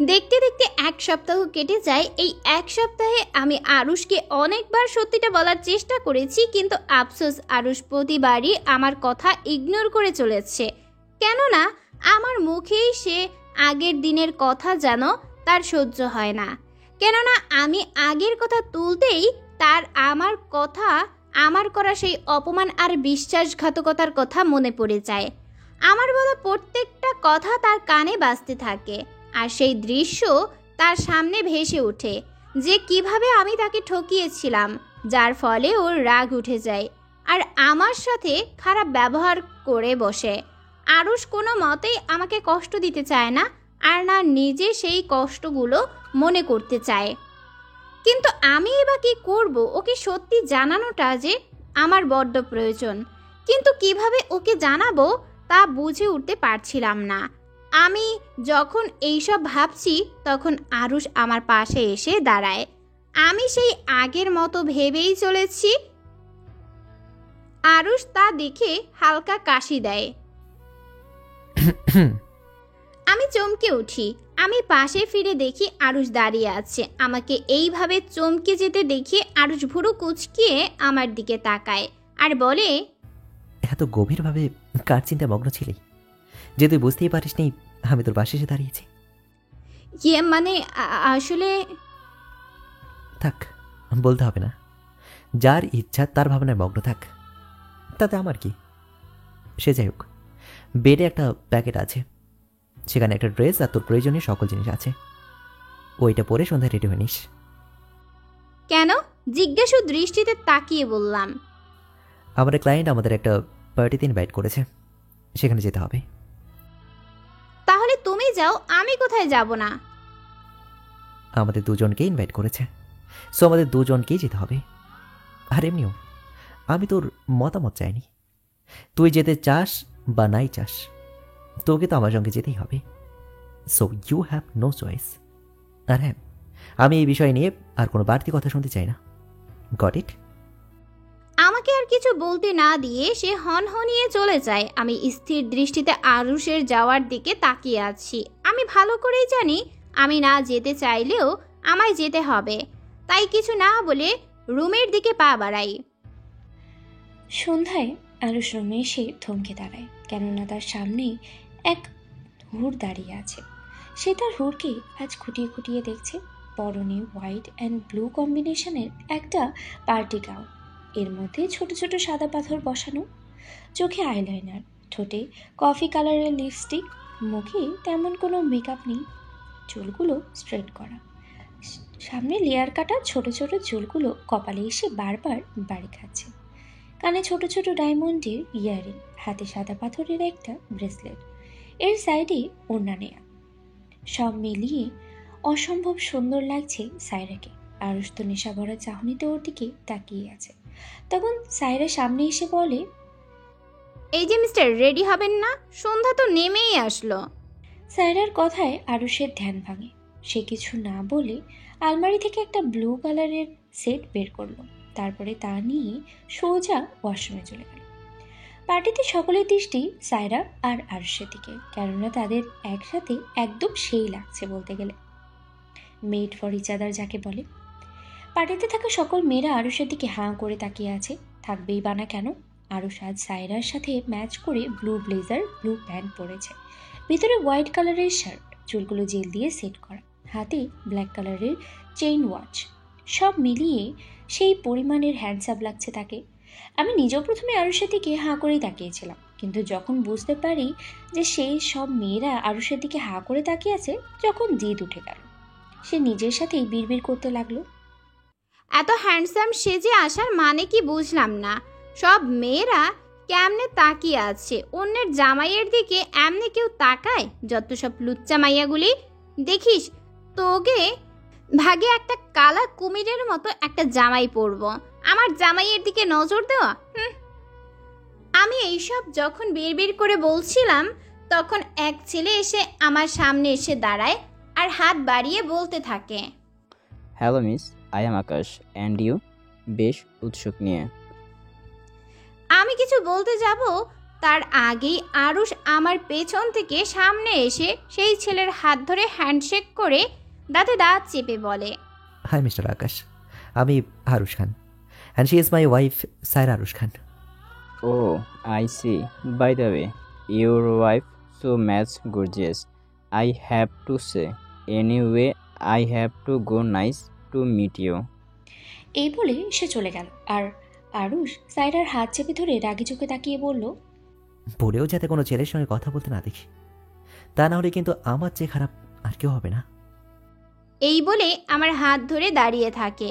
দেখতে দেখতে 1 সপ্তাহ কেটে যায়। এই 1 সপ্তাহে আমি আরুষকে অনেকবার সত্যিটা বলার চেষ্টা করেছি, কিন্তু আফসোস আরুষ প্রতিবারই আমার কথা ইগনোর করে চলেছে। কেননা আমার মুখেই সে আগের দিনের কথা যেন তার সহ্য হয় না। কেননা আমি আগের কথা তুলতেই তার আমার করা সেই অপমান আর বিশ্বাসঘাতকতার কথা মনে পড়ে যায়। আমার বলা প্রত্যেকটা কথা তার কানে বাজতে থাকে, আর সেই দৃশ্য তার সামনে ভেসে ওঠে যে কিভাবে আমি তাকে ঠকিয়েছিলাম, যার ফলে ওর রাগ উঠে যায় আর আমার সাথে খারাপ ব্যবহার করে বসে। আরুষ কোনো মতেই আমাকে কষ্ট দিতে চায় না, আর না নিজে সেই কষ্টগুলো মনে করতে চায়। কিন্তু আমি এবার কি করব? ওকে সত্যি জানানোটা যে আমার বড্ড প্রয়োজন, কিন্তু কিভাবে ওকে জানাবো তা বুঝে উঠতে পারছিলাম না। আমি যখন এইসব ভাবছি তখন আরুষ আমার পাশে এসে দাঁড়ায়। আমি সেই আগের মতো ভেবেই চলেছি। আরুষ তা দেখে হালকা কাশি দেয়। আমি চমকে উঠি। আমি পাশে ফিরে দেখি আরুষ দাঁড়িয়ে আছে। আমাকে এইভাবে চমকে যেতে দেখে আরুষ ভুরু কুঁচকিয়ে আমার দিকে তাকায় আর বলে, এত গভীরভাবে কার চিন্তা মগ্ন ছিলি যে তুই বুঝতেই পারিসনি আমি তোর পাশে এসে দাঁড়িয়েছি? মানে আসলে থাক, বলতে হবে না। যার ইচ্ছা তার ভাবনায় মগ্ন থাক, তাতে আমার কি। সে যাই হোক, বেডে একটা প্যাকেট আছে, সেখানে একটা ড্রেস আর তোর প্রয়োজনীয় সকল জিনিস আছে। ওইটা পরে সন্ধ্যায় রেডি হয়ে নিস। কেন? জিজ্ঞাসু দৃষ্টিতে তাকিয়ে বললাম, আমাদের ক্লায়েন্ট আমাদের একটা পার্টিতে ইনভাইট করেছে, সেখানে যেতে হবে। তাহলে তুমি যাও, আমি কোথায় যাব না? আমাদের দুজনকে ইনভাইট করেছে, সো আমাদের দুজনকেই যেতে হবে। আর এমনিও আমি তোর মতামত চাইনি। তুই যেতে চাস বা নাই চাস, তোকে তো আমার সঙ্গে যেতেই হবে। So you have no choice. আর হ্যাঁ, আমি এই বিষয় নিয়ে আর কোনো বাড়তি কথা শুনতে চাই না। Got it? আমাকে আর কিছু বলতে না দিয়ে সে হনহনিয়ে চলে যায়। আমি স্থির দৃষ্টিতে আরুষের যাওয়ার দিকে তাকিয়ে আছি। আমি ভালো করেই জানি আমি না যেতে চাইলেও আমায় যেতে হবে, তাই কিছু না বলে রুমের দিকে পা বাড়াই। সন্ধ্যায় আরুষ রুমে এসে থমকে দাঁড়ায়, কেননা তার সামনেই এক হুড় দাঁড়িয়ে আছে। সে তার হুড়কে আজ খুঁটিয়ে খুঁটিয়ে দেখছে। পরনে হোয়াইট অ্যান্ড ব্লু কম্বিনেশনের একটা পার্টি গাউন, এর মধ্যে ছোট ছোট সাদা পাথর বসানো, চোখে আইলাইনার, ঠোঁটে কফি কালারের লিপস্টিক, মুখে তেমন কোনো মেকআপ নেই, চুলগুলো স্ট্রেট করা, সামনে লেয়ার কাটা ছোট ছোট চুলগুলো কপালে এসে বারবার বাড়ি খাচ্ছে, কানে ছোট ছোট ডায়মন্ডের ইয়াররিং, হাতে সাদা পাথরের একটা ব্রেসলেট, এর সাইডে ওড়না নেয়া। সব মিলিয়ে অসম্ভব সুন্দর লাগছে সায়রাকে। আরুষ তো নেশা ভরা চাহনিতে ওর দিকে তাকিয়ে আছে। তখন সায়রা সামনে এসে বলে, এই যে মিস্টার, রেডি হবেন না? সন্ধ্যা তো নেমেই আসলো। সায়রার কথায় আরুষের ধ্যান ভাঙে। সে কিছু না বলে আলমারি থেকে একটা ব্লু কালারের সেট বের করলো, তারপরে তা নিয়ে সোজা ওয়াশরুমে চলে গেল। পার্টিতে সকলের দৃষ্টি সায়রা আর আরুষের দিকে, কেননা তাদের একসাথে একদম সেই লাগছে বলতে গেলে। মেড ফর ইচ আদার যাকে বলে। পার্টিতে থাকা সকল মেয়েরা আরুষের দিকে হাঁ করে তাকিয়ে আছে, থাকবেই বা না কেন। আরুষ আজ সায়রার সাথে ম্যাচ করে ব্লু ব্লেজার, ব্লু প্যান্ট পরেছে, ভিতরে হোয়াইট কালারের শার্ট, চুলগুলো জেল দিয়ে সেট করা, হাতে ব্ল্যাক কালারের চেইন ওয়াচ। সব মিলিয়ে সেই পরিমাণের হ্যান্ডসাম লাগছে তাকে। আমি নিজেও প্রথমে আরুষের দিকে হাঁ করেই তাকিয়েছিলাম, কিন্তু যখন বুঝতে পারি যে সেই সব মেয়েরা আরুষের দিকে হাঁ করে তাকিয়ে আছে, যখন জিদ উঠে গেল। সে নিজের সাথেই বিড়বিড় করতে লাগলো, এত হ্যান্ডসাম সেজে আসার মানে কি বুঝলাম না। সব মেয়েরা কেমনে তাকিয়ে আছে অন্যের জামাইয়ের দিকে? এমনি কেউ তাকায়? যত সব লুচ্চা মাইয়াগুলি। দেখিস তোকে ভাগে একটা কালা কুমিরের মতো একটা জামাই পরব। আমার জামাইয়ের দিকে নজর দেওয়া। আমি এইসব যখন বিড়বিড় করে বলছিলাম, তখন এক ছেলে এসে আমার সামনে এসে দাঁড়ায় আর হাত বাড়িয়ে বলতে থাকে, hello miss, I am Akash and you. বেশ উৎসুক নিয়ে আমি কিছু বলতে যাব তার আগেই আরুষ আমার পেছন থেকে সামনে এসে সেই ছেলের হাত ধরে হ্যান্ডশেক করে দাঁতে দাঁত চেপে বলে, হাই মিস্টার আকাশ, আমি Arush Khan, and she is my wife Saira Arush Khan. Oh, I see. By the way, your wife so much gorgeous. I have to say. Anyway, I have to go. Nice to meet you. এই বলে সে চলে গেল। আর আরুষ সাইরার হাত চেপে ধরে রাগি চোখে তাকিয়ে বলল, বলেও যাতে কোনো ছেলের সঙ্গে কথা বলতে না দেখি, তা না হলে কিন্তু আমার চেয়ে খারাপ আর কেউ হবে না। এই বলে আমার হাত ধরে দাঁড়িয়ে থাকে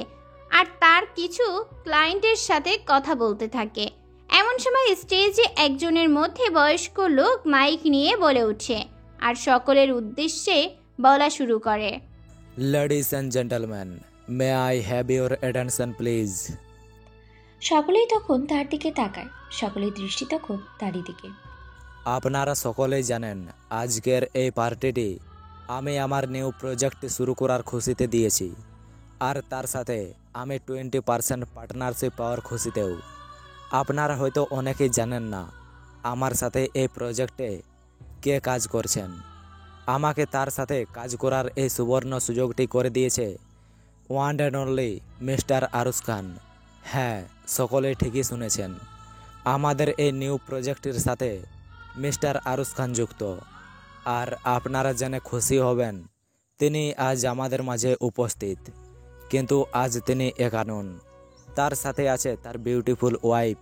আর তার কিছু ক্লায়েন্টের সাথে কথা বলতে থাকে। এমন সময় স্টেজে একজনের মধ্যে বয়স্ক লোক মাইক নিয়ে বলে ওঠে আর সকলের উদ্দেশ্যে বলা শুরু করে, Ladies and gentlemen, may I have your attention please? সকলেই তখন তার দিকে তাকায়। সকলের দৃষ্টি তখন তারই দিকে। আপনারা সকলেই জানেন আজকের এই পার্টিটি আমি আমার নিউ প্রজেক্ট শুরু করার খুশিতে দিয়েছি, আর তার সাথে আমি 20% পার্টনারশিপ পাওয়ার খুশিতেও। আপনারা হয়তো অনেকেই জানেন না আমার সাথে এই প্রজেক্টে কে কাজ করছেন। আমাকে তার সাথে কাজ করার এই সুবর্ণ সুযোগটি করে দিয়েছে one and only Mr Arush Khan. হ্যাঁ, সকলে ঠিকই শুনেছেন, আমাদের এই নিউ প্রজেক্টের সাথে মিস্টার আরুষ খান যুক্ত। আর আপনারা জেনে খুশি হবেন তিনি আজ আমাদের মাঝে উপস্থিত, কিন্তু আজ তিনি একা নন, তার সাথে আছে তার beautiful wife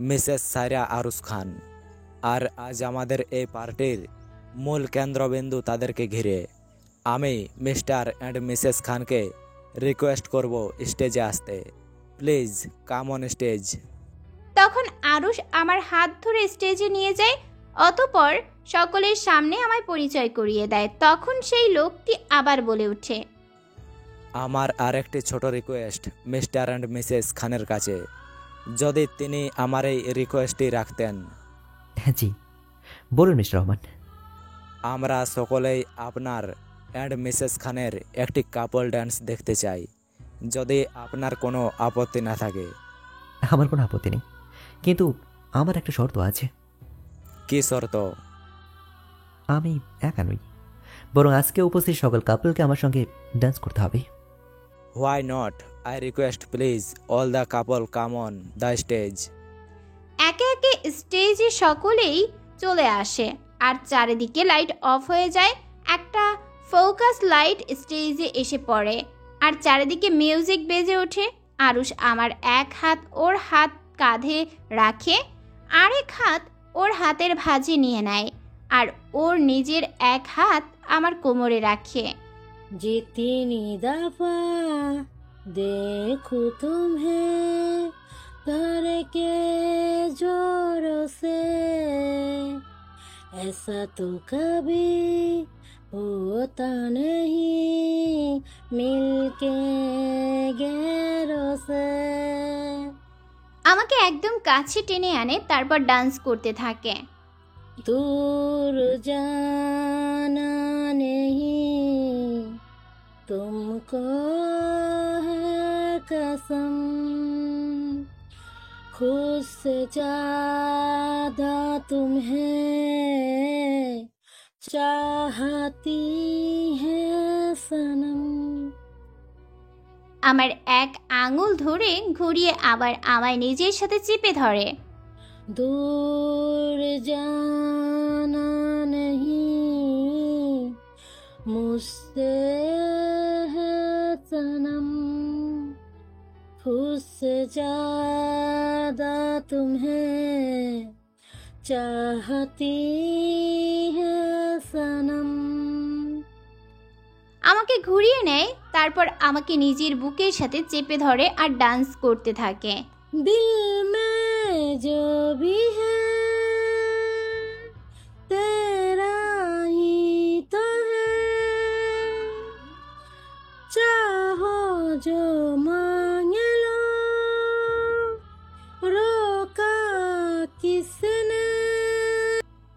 Mrs Saira Arush Khan. আর আজ আমাদের এই পার্টির মূল কেন্দ্রবিন্দু তাদেরকে ঘিরে। আমি মিস্টার অ্যান্ড মিসেস খানকে রিকোয়েস্ট করব স্টেজে আসতে। Please come on stage. তখন আরুষ আমার হাত ধরে স্টেজে নিয়ে যায়, অতঃপর সকলের সামনে আমায় পরিচয় করিয়ে দেয়। তখন সেই লোকটি আবার বলে ওঠে, আমার আরেকটি ছোট রিকোয়েস্ট মিস্টার অ্যান্ড মিসেস খানের কাছে, যদি তিনি আমার এই রিকোয়েস্টটি রাখতেন। জি বলুন মিস্টার রহমান। আমরা সকলেই আপনার অ্যান্ড মিসেস খানের একটি কাপল ড্যান্স দেখতে চাই, যদি আপনার কোনো আপত্তি না থাকে। আমার কোনো আপত্তি নেই, কিন্তু আমার একটা শর্ত আছে। কি শর্ত? আমি একা নই, বরং আজকে উপস্থিত সকল কাপলকে আমার সঙ্গে ডান্স করতে হবে। Why not? I request please all the couple come on the stage. একে একে স্টেজে সকলেই চলে আসে আর চারিদিকে লাইট অফ হয়ে যায়। একটা ফোকাস লাইট স্টেজে এসে পড়ে আর চারিদিকে মিউজিক বেজে ওঠে। আরুষ আমার এক হাত ওর হাত কাঁধে রাখে, আরেক হাত ওর হাতের ভাঁজে নিয়ে নেয় আর ওর নিজের এক হাত আমার কোমরে রাখে। जितनी दफा देखूं तुम्हें घर के जोरों से, ऐसा तो कभी होता नहीं मिलके गैरों से। আমাকে একদম কাছে টেনে আনে, তারপর ডান্স করতে থাকে। दूर जाना नहीं तुमको है कसम, खुद से ज्यादा तुम्हें चाहती है सनम। আমার এক আঙুল ধরে ঘুরিয়ে আবার আমায় নিজের সাথে চেপে ধরে। दूर जाना नहीं मुझसे है सनम, खुद से ज्यादा तुम्हें चाहती है सनम। আমাকে ঘুরিয়ে নেয়, তারপর আমাকে নিজের বুকের সাথে চেপে ধরে আর ডান্স করতে থাকে। दिल में जो भी है तेरा ही तो है, चाहो जो मांगे लो रोका किसने।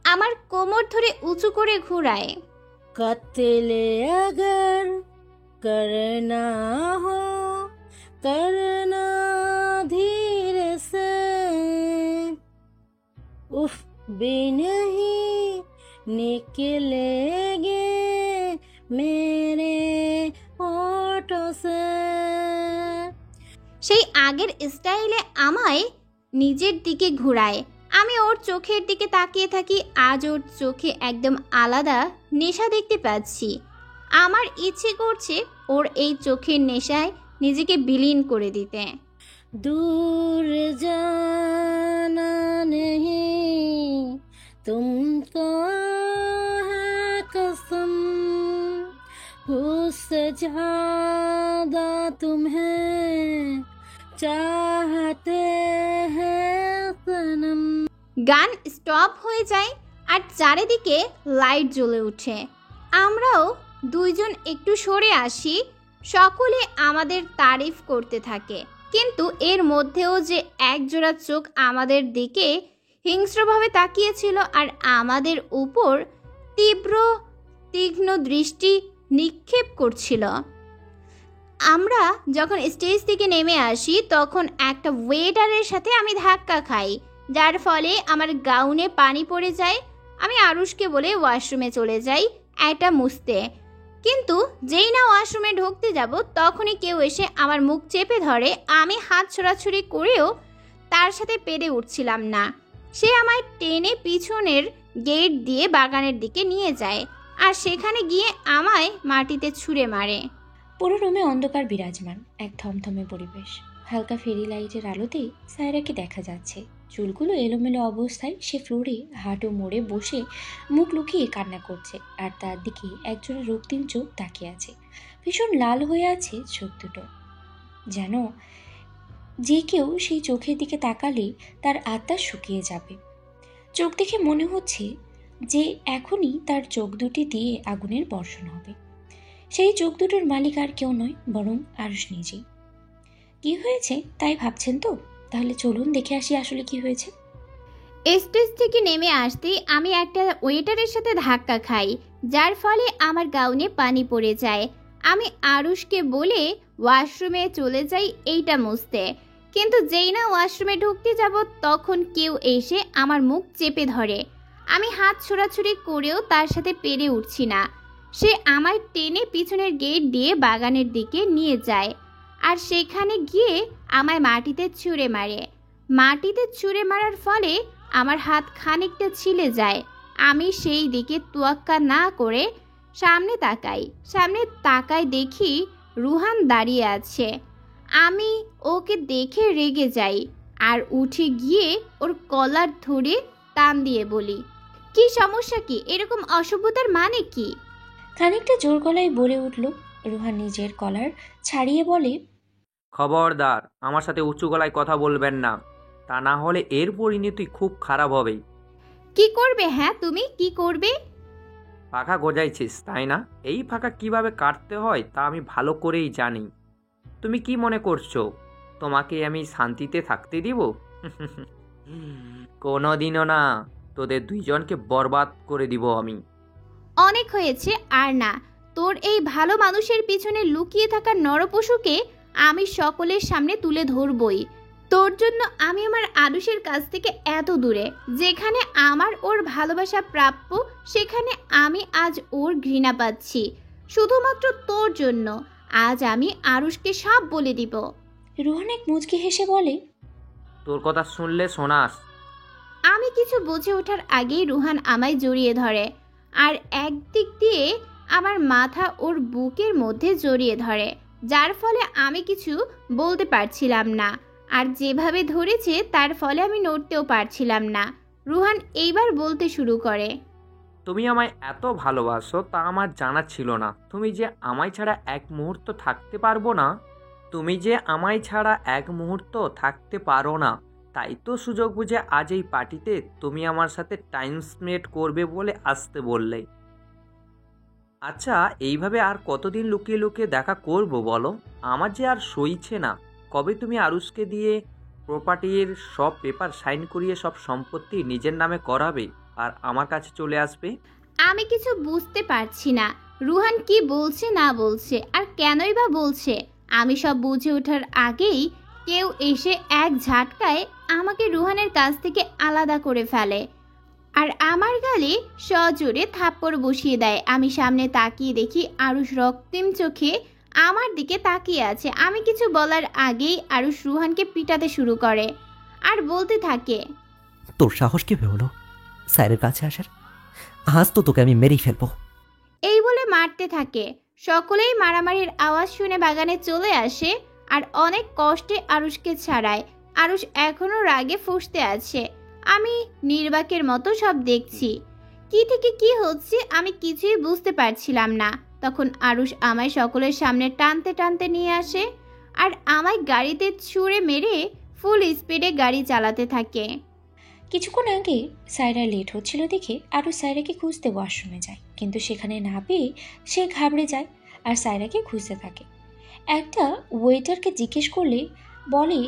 আমার কোমর ধরে উঁচু করে ঘুরায়। कत्ले अगर करना हो करना धीरे से, उफ भी नहीं निकलेंगे मेरे होठों से। সেই আগের স্টাইলে আমায় নিজের দিকে ঘোরায়। আমি ওর চোখের দিকে তাকিয়ে থাকি। আজ ওর চোখে একদম আলাদা নেশা দেখতে পাচ্ছি। আমার ইচ্ছে করছে ওর এই চোখের নেশায় নিজেকে বিলীন করে দিতে। दूर जाना नहीं तुमको है कसम, उससे ज्यादा तुम्हें चाहते हैं सनम। গান স্টপ হয়ে যায় আর চারিদিকে লাইট জ্বলে ওঠে। আমরাও দুইজন একটু সরে আসি। সকলে আমাদের তারিফ করতে থাকে, কিন্তু এর মধ্যেও যে একজোড়া চোখ আমাদের দিকে হিংস্রভাবে তাকিয়েছিল আর আমাদের উপর তীক্ষ্ণ দৃষ্টি নিক্ষেপ করছিল। আমরা যখন স্টেজ থেকে নেমে আসি তখন একটা ওয়েটারের সাথে আমি ধাক্কা খাই, যার ফলে আমার গাউনে পানি পড়ে যায়। আমি আরুষকে বলে ওয়াশরুমে চলে যাই একটা মুছতে, কিন্তু যেই না ওয়াশরুমে ঢুকতে যাব তখনই কেউ এসে আমার মুখ চেপে ধরে। আমি হাত ছোড়াছুড়ি করেও তার সাথে পেরে উঠছিলাম না। সে আমায় টেনে পিছনের গেট দিয়ে বাগানের দিকে নিয়ে যায় আর সেখানে গিয়ে আমায় মাটিতে ছুঁড়ে মারে। পুরো রুমে অন্ধকার বিরাজমান, এক থমথমে পরিবেশ। হালকা ফেরি লাইটের আলোতে সায়রাকে দেখা যাচ্ছে। চুলগুলো এলোমেলো অবস্থায় সে ফ্লোরে হাঁটু মোড়ে বসে মুখ লুকিয়ে কান্না করছে, আর তার দিকে একজোড়া রক্তিম চোখ তাকিয়ে আছে। ভীষণ লাল হয়ে আছে চোখ দুটো, যেন যে কেউ সেই চোখের দিকে তাকালে তার আত্মা শুকিয়ে যাবে। চোখ দেখে মনে হচ্ছে যে এখনই তার চোখ দুটি দিয়ে আগুনের বর্ষণ হবে। সেই চোখ দুটোর মালিক আর কেউ নয়, বরং আরুষ নিজেই। কি হয়েছে তাই ভাবছেন তো? তাহলে চলুন দেখে আসি আসলে কি হয়েছে। স্টেজ থেকে নেমে আসতেই আমি একটা ওয়েটারের সাথে ধাক্কা খাই, যার ফলে আমার গাউনে পানি পড়ে যায়। আমি আরুষকে বলে ওয়াশরুমে চলে যাই এইটা মুছতে, কিন্তু যেই না ওয়াশরুমে ঢুকতে যাব তখন কেউ এসে আমার মুখ চেপে ধরে। আমি হাত ছোড়াছুড়ি করেও তার সাথে পেরে উঠছি না। সে আমায় টেনে পিছনের গেট দিয়ে বাগানের দিকে নিয়ে যায় আর সেখানে গিয়ে আমায় মাটিতে ছুঁড়ে মারে। মাটিতে ছুঁড়ে মারার ফলে আমার হাত খানিকটা ছিলে যায়। আমি সেই দিকে তোয়াক্কা না করে সামনে তাকাই দেখি রুহান দাঁড়িয়ে আছে। আমি ওকে দেখে রেগে যাই আর উঠে গিয়ে ওর কলার ধরে টান দিয়ে বলি, কি সমস্যা, কি এরকম অসভ্যতার মানে কি? খানিকটা জোর গলায় বলে উঠল। রুহান নিজের কলার ছাড়িয়ে বলে, খবরদার আমার সাথে উঁচু গলায় কথা বলবেন না, তা না হলে এর পরিণতি খুব খারাপ হবে। কি করবে? হ্যাঁ, তুমি কি করবে? ফাঁকা গজাইছিস তাই না? এই ফাঁকা কিভাবে কাটতে হয় তা আমি ভালো করেই জানি। তুমি কি মনে করছো তোমাকে আমি শান্তিতে থাকতে দিব? কোনোদিনও না, তোদের দুইজনকে বরবাদ করে দিব আমি। অনেক হয়েছে, আর না। তোর এই ভালো মানুষের পিছনে লুকিয়ে থাকা নরপশুকে আমি সকলের সামনে তুলে ধরবই। তোর জন্য আমি আমার আরুষের কাছ থেকে এত দূরে, যেখানে আমার ওর ভালোবাসা প্রাপ্য সেখানে আমি আজ ওর ঘৃণা পাচ্ছি। শুধুমাত্র তোর জন্য আজ আমি আরুষকে সব বলে দিব। রুহান এক মুচকি হেসে বলে, তোর কথা শুনলে শোনাস। আমি কিছু বুঝে ওঠার আগেই রুহান আমায় জড়িয়ে ধরে আর একদিক দিয়ে আমার মাথা ওর বুকের মধ্যে জড়িয়ে ধরে, যার ফলে আমি কিছু বলতে পারছিলাম না। আর যেভাবে ধরেছে তার ফলে আমি নড়তেও পারছিলাম না। রুহান এইবার বলতে শুরু করে, তুমি আমায় এত ভালোবাসো তা আমার জানা ছিল না। তুমি যে আমায় ছাড়া এক মুহূর্ত থাকতে পারবো না, তুমি যে আমায় ছাড়া এক মুহূর্ত থাকতে পারো না, তাই তো সুযোগ বুঝে আজ এই পার্টিতে তুমি আমার সাথে টাইম স্পেন্ড করবে বলে আসতে বললে। আচ্ছা, এইভাবে আর কতদিন লুকিয়ে লুকিয়ে দেখা করব বলো? আমার যে আর সইছে না। কবে তুমি আরুষকে দিয়ে প্রপার্টির সব পেপার সাইন করিয়ে সব সম্পত্তি নিজের নামে করাবে আর আমার কাছে চলে আসবে? আমি কিছু বুঝতে পারছি না রুহান কি বলছে না বলছে আর কেনই বা বলছে। আমি সব বুঝে ওঠার আগেই কেউ এসে এক ঝাটকায় আমাকে রুহানের কাছ থেকে আলাদা করে ফেলে। আর আমার গালে সজোরে থাপ্পড় বসিয়ে দেয়। আমি সামনে তাকিয়ে দেখি আরুষ রক্তিম চোখে আমার দিকে তাকিয়ে আছে। আমি কিছু বলার আগেই আরুষ রুহানকে পিটাতে শুরু করে আর বলতে থাকে, তোর সাহস কিভাবে হলো স্যারের কাছে আসার? আজ তো তোকে আমি মেরেই ফেলবো। এই বলে মারতে থাকে। সকলেই মারামারির আওয়াজ শুনে বাগানে চলে আসে আর অনেক কষ্টে আরুষকে ছাড়ায়। আরুষ এখনো রাগে ফুঁসতে আছে। আমি নির্বাকের মতো সব দেখছি। কি থেকে কি হচ্ছে আমি কিছুই বুঝতে পারছিলাম না। তখন আরুষ আমায় সকলের সামনে টানতে টানতে নিয়ে আসে আর আমায় গাড়িতে ছুঁড়ে মেরে ফুল স্পিডে গাড়ি চালাতে থাকে। কিছুক্ষণ আগে সায়রা লেট হচ্ছিল দেখে আরও সায়রাকে খুঁজতে ওয়াশরুমে যায়, কিন্তু সেখানে না পেয়ে সে ঘাবড়ে যায় আর সায়রাকে খুঁজতে থাকে। একটা ওয়েটারকে জিজ্ঞেস করলে বলে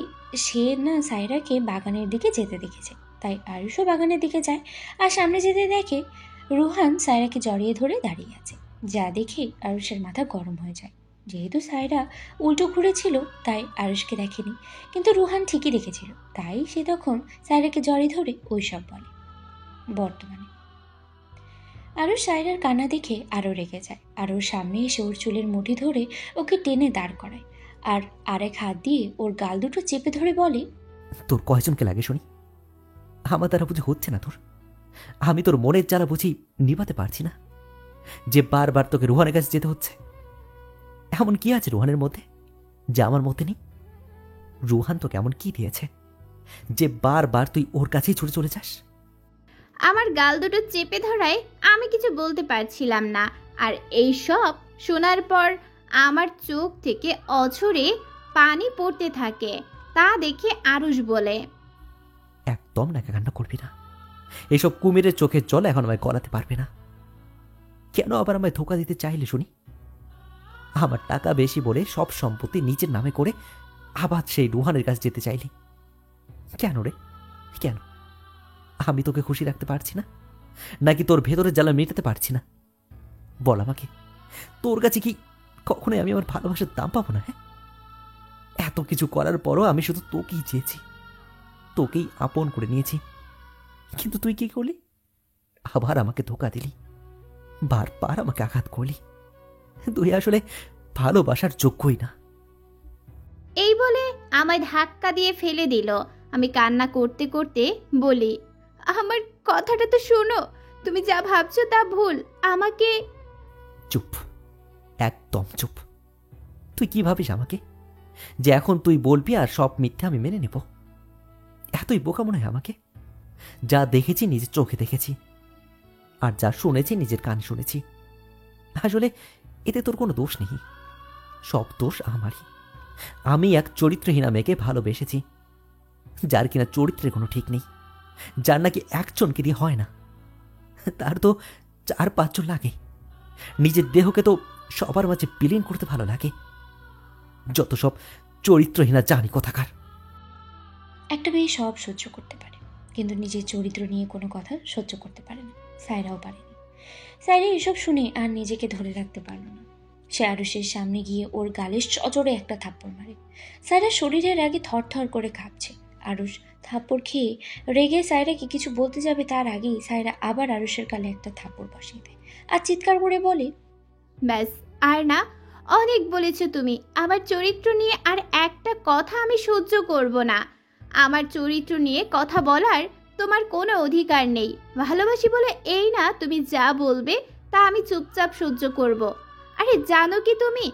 সে না সায়রাকে বাগানের দিকে যেতে দেখেছে, তাই আরুষও বাগানের দিকে যায় আর সামনে যেতে দেখে রুহান সায়রাকে জড়িয়ে ধরে দাঁড়িয়ে আছে, যা দেখে আরুষের মাথা গরম হয়ে যায়। যেহেতু সায়রা উল্টো ঘুরেছিল তাই আরুষকে দেখেনি, কিন্তু রুহান ঠিকই দেখেছিল, তাই সে তখন সায়রাকে জড়িয়ে ধরে ওইসব বলে। বর্তমানে আরুষ সায়রার কান্না দেখে আরও রেগে যায়। আরুর সামনে এসে ওর চুলের মুঠি ধরে ওকে টেনে দাঁড় করায় আর আরেক হাত দিয়ে ওর গাল দুটো চেপে ধরে বলে, তোর কয়জনকে লাগে শুনি? আমার দ্বারা বুঝি হচ্ছে না তোর? আমি তোর মনের জ্বালা বুঝি নিভাতে পারছি না, যে বারবার তোকে রুহানের কাছে যেতে হচ্ছে। এমন কি আছে রুহানের মধ্যে যা আমার মধ্যে নেই? রুহান তোকে এমন কি দিয়েছে যে বারবার তুই ওর কাছেই ছুটে চলে যাস? আমার গাল দুটো চেপে ধরায় আমি কিছু বলতে পারছিলাম না। আর এই সব শোনার পর আমার চোখ থেকে অঝরে পানি পড়তে থাকে। তা দেখে আরুষ বলে, একদম নাকা কান্না করবি না। এসব কুমিরের চোখের জল এখন আমায় গলাতে পারবে না। কেন আবার আমায় ধোকা দিতে চাইলে শুনি? আমার টাকা বেশি বলে সব সম্পত্তি নিজের নামে করে আবার সেই রুহানের কাছে যেতে চাইলি কেন রে? কেন? আমি তোকে খুশি রাখতে পারছি না, নাকি তোর ভেতরের জ্বালা মেটাতে পারছি না? বল আমাকে, তোর কাছে কি কখনোই আমি আমার ভালোবাসার দাম পাবো না? হ্যাঁ, এত কিছু করার পরও আমি শুধু তোকেই চেয়েছি, তোকেই আপন করে নিয়েছি, কিন্তু তুই কি করলি? আবার আমাকে ধোকা দিলি, বারবার আমাকে আঘাত করলি। তুই আসলে ভালোবাসার যোগ্যই না। এই বলে আমায় ধাক্কা দিয়ে ফেলে দিল। আমি কান্না করতে করতে বলি, আমার কথাটা তো শোনো, তুমি যা ভাবছো তা ভুল। আমাকে চুপ, একদম চুপ। তুই কি ভাবিস আমাকে, যে এখন তুই বলবি আর সব মিথ্যে আমি মেনে নেব? এতই বোকা মনে হয় আমাকে? যা দেখেছি নিজের চোখে দেখেছি, আর যা শুনেছি নিজের কানে শুনেছি। আসলে এতে তোর কোনো দোষ নেই, সব দোষ আমারই। আমি এক চরিত্রহীনা মেয়েকে ভালোবেসেছি, যার কিনা চরিত্রের কোনো ঠিক নেই, যার নাকি একজনকে দিয়ে হয় না, তার তো 4-5 জন লাগে। নিজের দেহকে তো সবার মাঝে বিলীন করতে ভালো লাগে। যত সব চরিত্রহীনা জানি কোথাকার। একটা মেয়ে সব সহ্য করতে পারে, কিন্তু নিজের চরিত্র নিয়ে কোনো কথা সহ্য করতে পারে না। সায়রাও পারেনি। সায়রা এসব শুনে আর নিজেকে ধরে রাখতে পারল না। সে আরুষের সামনে গিয়ে ওর গালে সজোরে একটা থাপ্পড় মারে। সায়রা শরীরের আগে থরথর করে কাঁপছে। আরুষ থাপ্পড় খেয়ে রেগে সায়রাকে কিছু বলতে যাবে, তার আগেই সায়রা আবার আরুষের গালে একটা থাপ্পড় বসিয়ে দেয় আর চিৎকার করে বলে, ব্যাস, আর না, অনেক বলেছো তুমি। আমার চরিত্র নিয়ে আর একটা কথা আমি সহ্য করব না। আমার চরিত্র নিয়ে কথা বলার তোমার কোনো অধিকার নেই। ভালোবাসি বলে এই না তুমি যা বলবে তা আমি চুপচাপ সহ্য করব। আরে জানো কি তুমি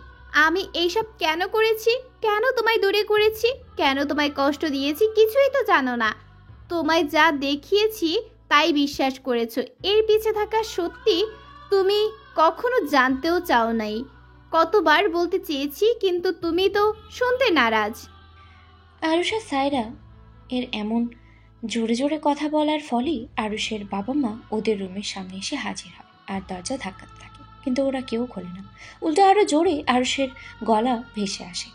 আমি এইসব কেন করেছি? কেন তোমায় দূরে করেছি? কেন তোমায় কষ্ট দিয়েছি? কিছুই তো জানো না। তোমায় যা দেখিয়েছি তাই বিশ্বাস করেছো। এর পিছে থাকা সত্যি তুমি কখনো জানতেও চাও নাই। কতবার বলতে চেয়েছি, কিন্তু তুমি তো শুনতে নারাজ। আরুষ আর সায়রা এর এমন জোরে জোরে কথা বলার ফলে আরুষের বাবা মা ওদের রুমের সামনে এসে হাজির হয় আর দরজা ধাক্কাতে থাকে, কিন্তু ওরা কেউ খোলে না। উল্টো আরো জোরে আরুষের গলা ভেসে আসে।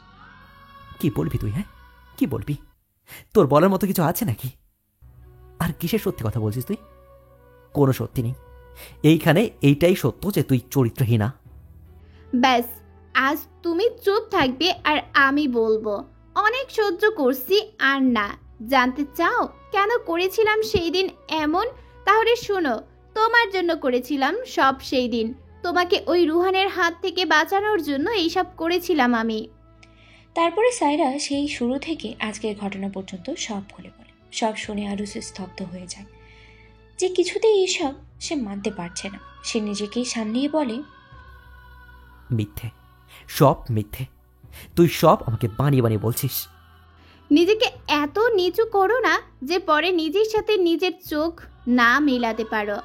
কি বলবি তুই? হ্যাঁ, কি বলবি? তোর বলার মতো কিছু আছে নাকি? আর কিসের সত্যি কথা বলছিস তুই? কোনো সত্যি নেই এইখানে। এইটাই সত্য যে তুই চরিত্রহীনা। ব্যাস, আজ তুমি চুপ থাকবে আর আমি বলবো। অনেক সহ্য করছি, আর না। জানতে চাও কেন করেছিলাম সেই দিন এমন? তাহলে শোনো, তোমার জন্য করেছিলাম সব সেই দিন। তোমাকে ওই রুহানের হাত থেকে বাঁচানোর জন্য এইসব করেছিলাম আমি। তারপরে সায়রা সেই শুরু থেকে আজকের ঘটনা পর্যন্ত সব খুলে বলে। সব শুনে আরুষ স্তব্ধ হয়ে যায়, যে কিছুতেই এসব সে মানতে পারছে না। সে নিজেকেই সামলিয়ে বলে, মিথ্যে, সব মিথ্যে। তুই সব আমাকে বানিয়ে বানিয়ে বলছিস। নিজেকে এত নিচু করো না যে পরে নিজের সাথে নিজের চোখ না মেলাতে পারো।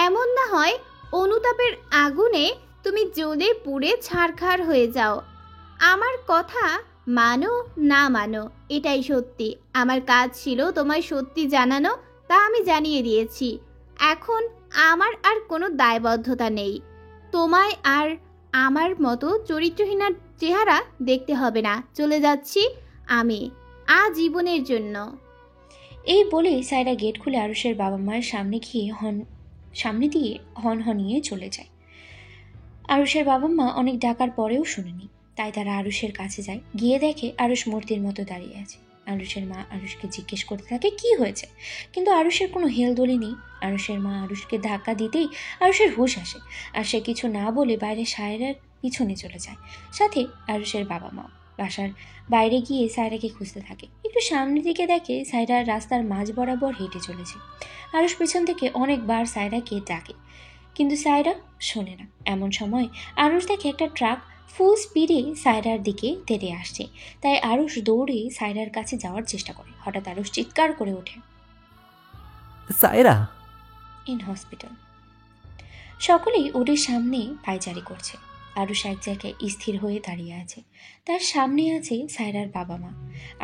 এমন না হয় অনুতাপের আগুনে তুমি জ্বলে পুড়ে ছারখার হয়ে যাও। আমার কথা মানো না মানো, এটাই সত্যি। আমার কাজ ছিল তোমায় সত্যি জানানো, তা আমি জানিয়ে দিয়েছি। এখন আমার আর কোনো দায়বদ্ধতা নেই। তোমায় আর আমার মতো চরিত্রহীনার চেহারা দেখতে হবে না। চলে যাচ্ছি আমি আজীবনের জন্য। এই বলে সায়রা গেট খুলে আরুষের বাবা মায়ের সামনে দিয়ে হনহনিয়ে চলে যায়। আরুষের বাবা মা অনেক ডাকার পরেও শুনেনি, তাই তারা আরুষের কাছে যায়। গিয়ে দেখে আরুষ মূর্তির মতো দাঁড়িয়ে আছে। আরুষের মা আরুষকে জিজ্ঞেস করতে থাকে কি হয়েছে, কিন্তু আরুষের কোনো হেলদোলি নেই। আরুষের মা আরুষকে ধাক্কা দিতেই আরুষের হুঁশ আসে, আর সে কিছু না বলে বাইরে সায়রার পিছনে চলে যায়। সাথে আরুষের বাবা মা বাসার বাইরে গিয়ে সায়রাকে খুঁজতে থাকে। একটু সামনের দিকে দেখে সায়রা রাস্তার মাঝ বরাবর হেঁটে চলেছে। আরুষ পিছন থেকে অনেকবার সায়রাকে ডাকে, কিন্তু সায়রা শোনে না। এমন সময় আরুষ দেখে একটা ট্রাক ফুল স্পিডে সায়রার দিকে তেড়ে আসছে। তাই আরুষ দৌড়ে সায়রার কাছে যাওয়ার চেষ্টা করে। হঠাৎ আরুষ চিৎকার করে ওঠে, সায়রা! In hospital. সকলেই ওদের সামনে পায়চারি করছে। আরুষ এক জায়গায় স্থির হয়ে দাঁড়িয়ে আছে। তার সামনে আছে সায়রার বাবা মা,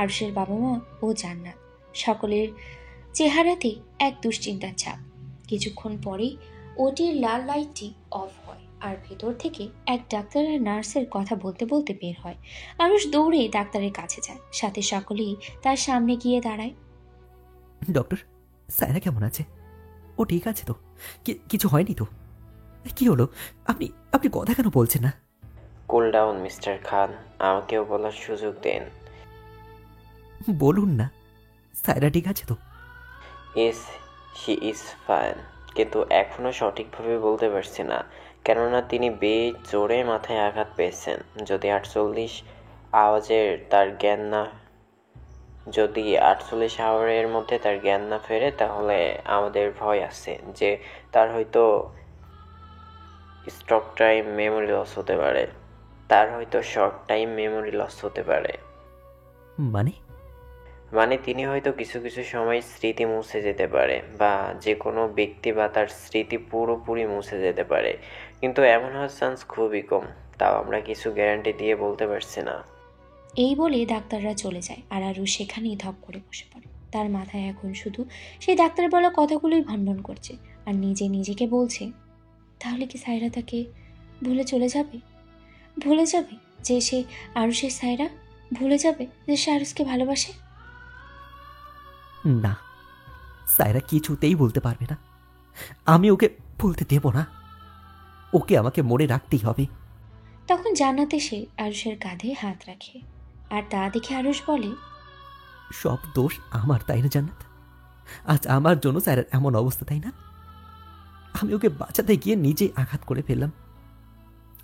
আরুষের বাবা মা ও জান্নাত। সকলের চেহারাতে এক দুশ্চিন্তার ছাপ। কিছুক্ষণ পরেই ওটির লাল লাইটটি অফ হয়, আর ভেতর থেকে এক ডাক্তার আর নার্সের কথা বলতে বলতে বের হয়। আরুষ দৌড়ে ডাক্তারের কাছে যায়। সাথে সকলেই তার সামনে গিয়ে দাঁড়ায়। ডক্টর, সায়রা কেমন আছে? ও ঠিক আছে তো? কিছু হয়নি তো? কি হলো? আপনি আপনি কথা কেন বলছেন না? কুল ডাউন মিস্টার খান, আমাকেও বলার সুযোগ দেন। বলুন না, সায়রা ঠিক আছে তো? ইস, শি ইজ ফাইন, কিন্তু এখনও সঠিকভাবে বলতে পারছি না, কেননা তিনি জোরে মাথায় আঘাত পেয়েছেন। যদি 48 আওয়ারের মধ্যে তার জ্ঞান না ফেরে, তাহলে আমাদের ভয় আছে যে তার হয়তো শর্ট টাইম মেমোরি লস হতে পারে। মানে তিনি হয়তো কিছু কিছু সময় স্মৃতি মুছে যেতে পারে, বা যে কোনো ব্যক্তি বা তার স্মৃতি পুরোপুরি মুছে যেতে পারে, কিন্তু এমন হওয়ার চান্স খুবই কম। তাও আমরা কিছু গ্যারান্টি দিয়ে বলতে পারছি না। এই বলে ডাক্তাররা চলে যায়, আর আরুষ সেখানেই ধপ করে বসে পড়ে। তার মাথায় এখন শুধু সেই ডাক্তারের বলা কথাগুলোই ভনভন করছে, আর নিজেকে বলছে, তাহলে কি সায়রা তাকে ভুলে চলে যাবে? ভুলে যাবে যে সে আরুষের সায়রা? ভুলে যাবে যে সে আরুষকে ভালোবাসে? না, সায়রা কিছুতেই বলতে পারবে না। আমি ওকে বলতে দেব না। ওকে আমাকে মনে রাখতেই হবে। তখন জান্নাত এসে আরুষের কাঁধে হাত রাখে, আর তা দেখে আরুষ বলে, সব দোষ আমার, তাই না জান্নাত? আজ আমার জন্য সায়রার এমন অবস্থা, তাই না? আমি ওকে বাঁচাতে গিয়ে নিজে আঘাত করে ফেললাম।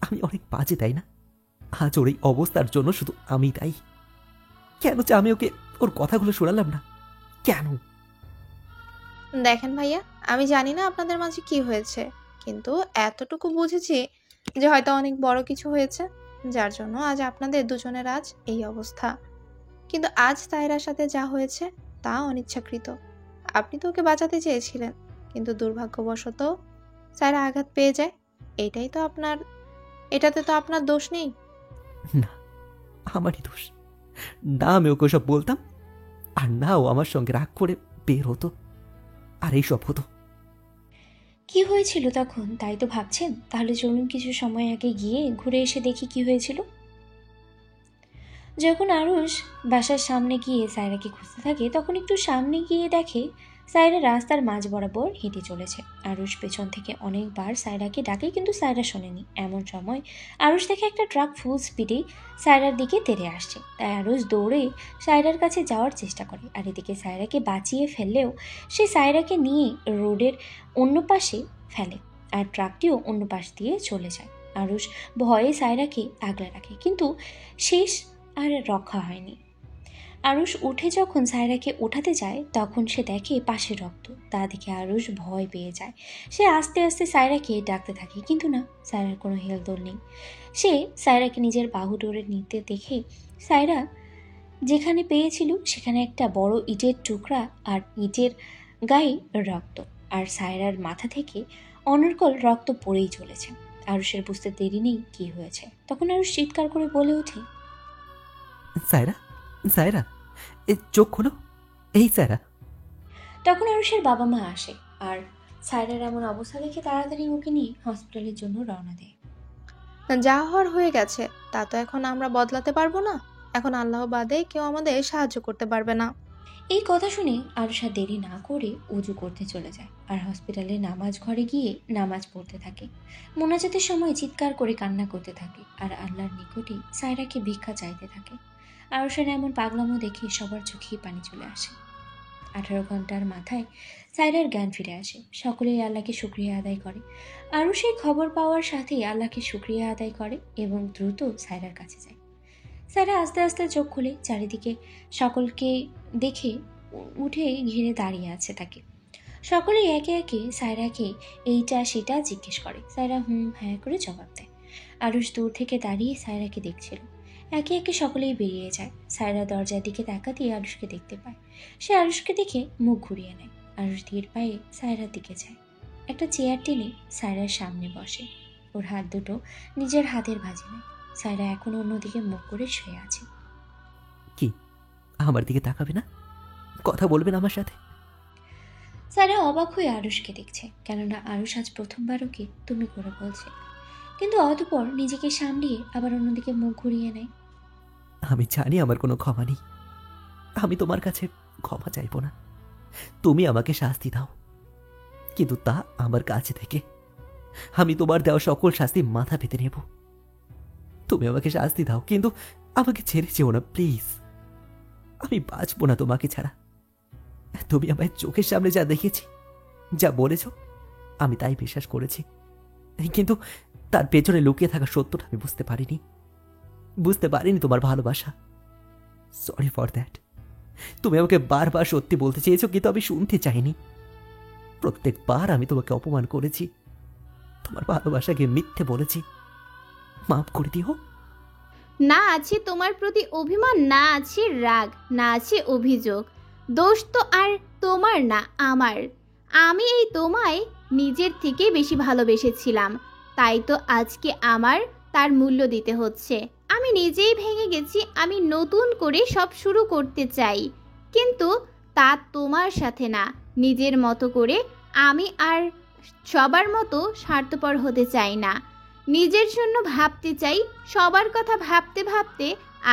আমি অনেক বাজে, তাই না? আজ ওর এই অবস্থার জন্য শুধু আমি তাই। কেন যে আমি ওকে ওর কথাগুলো শোনালাম না? কেন? দেখেন ভাইয়া, আমি জানি না আপনাদের মাঝে কি হয়েছে, কিন্তু এতটুকু বুঝেছি যে হয়তো অনেক বড় কিছু হয়েছে, যার জন্য আজ আপনাদের দুজনের আজ এই অবস্থা। কিন্তু আজ সায়রার সাথে যা হয়েছে তা অনিচ্ছাকৃত। আপনি তো ওকে বাঁচাতে চেয়েছিলেন, কিন্তু দুর্ভাগ্যবশত সায়রা আঘাত পেয়ে যায়। এটাতে তো আপনার দোষ নেই। না, আমারই দোষ। না আমি ওকে সব বলতাম, আর না ও আমার সঙ্গে রাগ করে বের হতো, আর এই সব হতো। কি হয়েছিল তখন তাই তো ভাবছেন? তাহলে চলুন কিছু সময় আগে গিয়ে ঘুরে এসে দেখি কি হয়েছিল। যখন আরুষ বাসার সামনে গিয়ে সায়রাকে খুঁজতে থাকে, তখন একটু সামনে গিয়ে দেখে সায়রা রাস্তার মাঝ বরাবর হেঁটে চলেছে। আরুষ পেছন থেকে অনেকবার সায়রাকে ডাকে, কিন্তু সায়রা শোনেনি। এমন সময় আরুষ দেখে একটা ট্রাক ফুল স্পিডে সায়রার দিকে তেড়ে আসছে। তাই আরুষ দৌড়ে সায়রার কাছে যাওয়ার চেষ্টা করে, আর এদিকে সায়রাকে বাঁচিয়ে ফেললেও সে সায়রাকে নিয়ে রোডের অন্য পাশে ফেলে, আর ট্রাকটিও অন্য পাশ দিয়ে চলে যায়। আরুষ ভয়ে সায়রাকে আগলে রাখে, কিন্তু শেষ আর রক্ষা হয়নি। আরুষ উঠে যখন সায়রাকে ওঠাতে যায়, তখন সে দেখে পাশে রক্ত। তা দেখে আরুষ ভয় পেয়ে যায়। সে আস্তে আস্তে সায়রাকে ডাকতে থাকে, কিন্তু না, সায়রার কোনো হেলদোল নেই। সে সায়রাকে নিজের বাহু ডোরে নিতে দেখে সায়রা যেখানে পেয়েছিল সেখানে একটা বড় ইটের টুকরা, আর ইটের গায়ে রক্ত, আর সায়রার মাথা থেকে অনর্গল রক্ত পড়েই চলেছে। আরুষের বুঝতে দেরি নেই কি হয়েছে। তখন আরুষ চিৎকার করে বলে ওঠে, সায়রা, সায়রা, এ চোখ খোলো, এই সায়রা। তখন আরুষের বাবা মা আসে, আর সায়রার এমন অবস্থা দেখে তাড়াতাড়ি ওকে নিয়ে হসপিটালের জন্য রওনা দেয়। যা হওয়ার হয়ে গেছে, তা তো এখন আমরা বদলাতে পারবো না। এখন আল্লাহ বাদে কেউ আমাদের সাহায্য করতে পারবে না। এই কথা শুনে আরুষ আর দেরি না করে উজু করতে চলে যায়, আর হসপিটালে নামাজ ঘরে গিয়ে নামাজ পড়তে থাকে। মোনাজাতের সময় চিৎকার করে কান্না করতে থাকে, আর আল্লাহর নিকটে সায়রাকে ভিক্ষা চাইতে থাকে। আরুষের এমন পাগলামো দেখে সবার চোখেই পানি চলে আসে। 18 ঘন্টার মাথায় সায়রার জ্ঞান ফিরে আসে। সকলেই আল্লাহকে শুকরিয়া আদায় করে। আরুষের খবর পাওয়ার সাথেই আল্লাহকে শুকরিয়া আদায় করে এবং দ্রুত সায়রার কাছে যায়। সায়রা আস্তে আস্তে চোখ খুলে চারিদিকে সকলকে দেখে উঠে ঘিরে দাঁড়িয়ে আছে তাকে। সকলেই একে একে সায়রাকে এইটা সেটা জিজ্ঞেস করে। সায়রা হুম হ্যাঁ করে জবাব দেয়। আরুষ দূর থেকে দাঁড়িয়ে সায়রাকে দেখছিল। একে একে সকলেই বেরিয়ে যায়। সায়রা দরজার দিকে তাকাতেই আরুষকে দেখতে পায়। সে আরুষকে দেখে মুখ ঘুরিয়ে নেয়। আরুষ ধীর পায়ে সায়রার দিকে যায়। একটা চেয়ার টেনে সায়রার সামনে বসে। ওর হাত দুটো নিজের হাতের ভাঁজে নেয়। সায়রা এখন অন্যদিকে মুখ করে শুয়ে আছে। কি আমার দিকে তাকাবে না? কথা বলবেন আমার সাথে? সায়রা অবাক হয়ে আরুষকে দেখছে, কেননা আরুষ আজ প্রথমবার ওকে তুমি করে বলছে। কিন্তু অতঃপর নিজেকে সামলিয়ে আবার অন্যদিকে মুখ ঘুরিয়ে নেয়। আমি জানি আমার কোনো ক্ষমা নেই। আমি তোমার কাছে ক্ষমা চাইব না। তুমি আমাকে শাস্তি দাও, কিন্তু তা আমার কাছে থেকে। আমি তোমার দেওয়া সকল শাস্তি মাথা পেতে নেব। তুমি আমাকে শাস্তি দাও, কিন্তু আমাকে ছেড়ে যেও না প্লিজ। আমি বাঁচবো না তোমাকে ছাড়া। তুমি আমায় চোখের সামনে যা দেখেছি, যা বলেছ, আমি তাই বিশ্বাস করেছি। কিন্তু তার পেছনে লুকিয়ে থাকা সত্যটা আমি বুঝতে পারিনি তোমার ভালোবাসা। Sorry for that. তুমি আমাকে বারবার সত্যি বলতে চেয়েছো, কিন্তু আমি শুনতে চাইনি। প্রত্যেকবার আমি তোমাকে অপমান করেছি, তোমার ভালোবাসাকে মিথ্যে বলেছি। মাফ করে দিও। না আছে তোমার প্রতি অভিমান, না আছে রাগ, না আছে অভিযোগ। দোষ তো আর তোমার না, আমার। আমি এই তোমায় নিজের থেকে বেশি ভালোবেসেছিলাম, তাই তো আজকে আমার তার মূল্য দিতে হচ্ছে। আমি নিজেই ভেঙে গেছি। আমি নতুন করে সব শুরু করতে চাই, কিন্তু তা তোমার সাথে না, নিজের মতো করে। আমি আর সবার মতো স্বার্থপর হতে চাই না। নিজের জন্য ভাবতে চাই। সবার কথা ভাবতে ভাবতে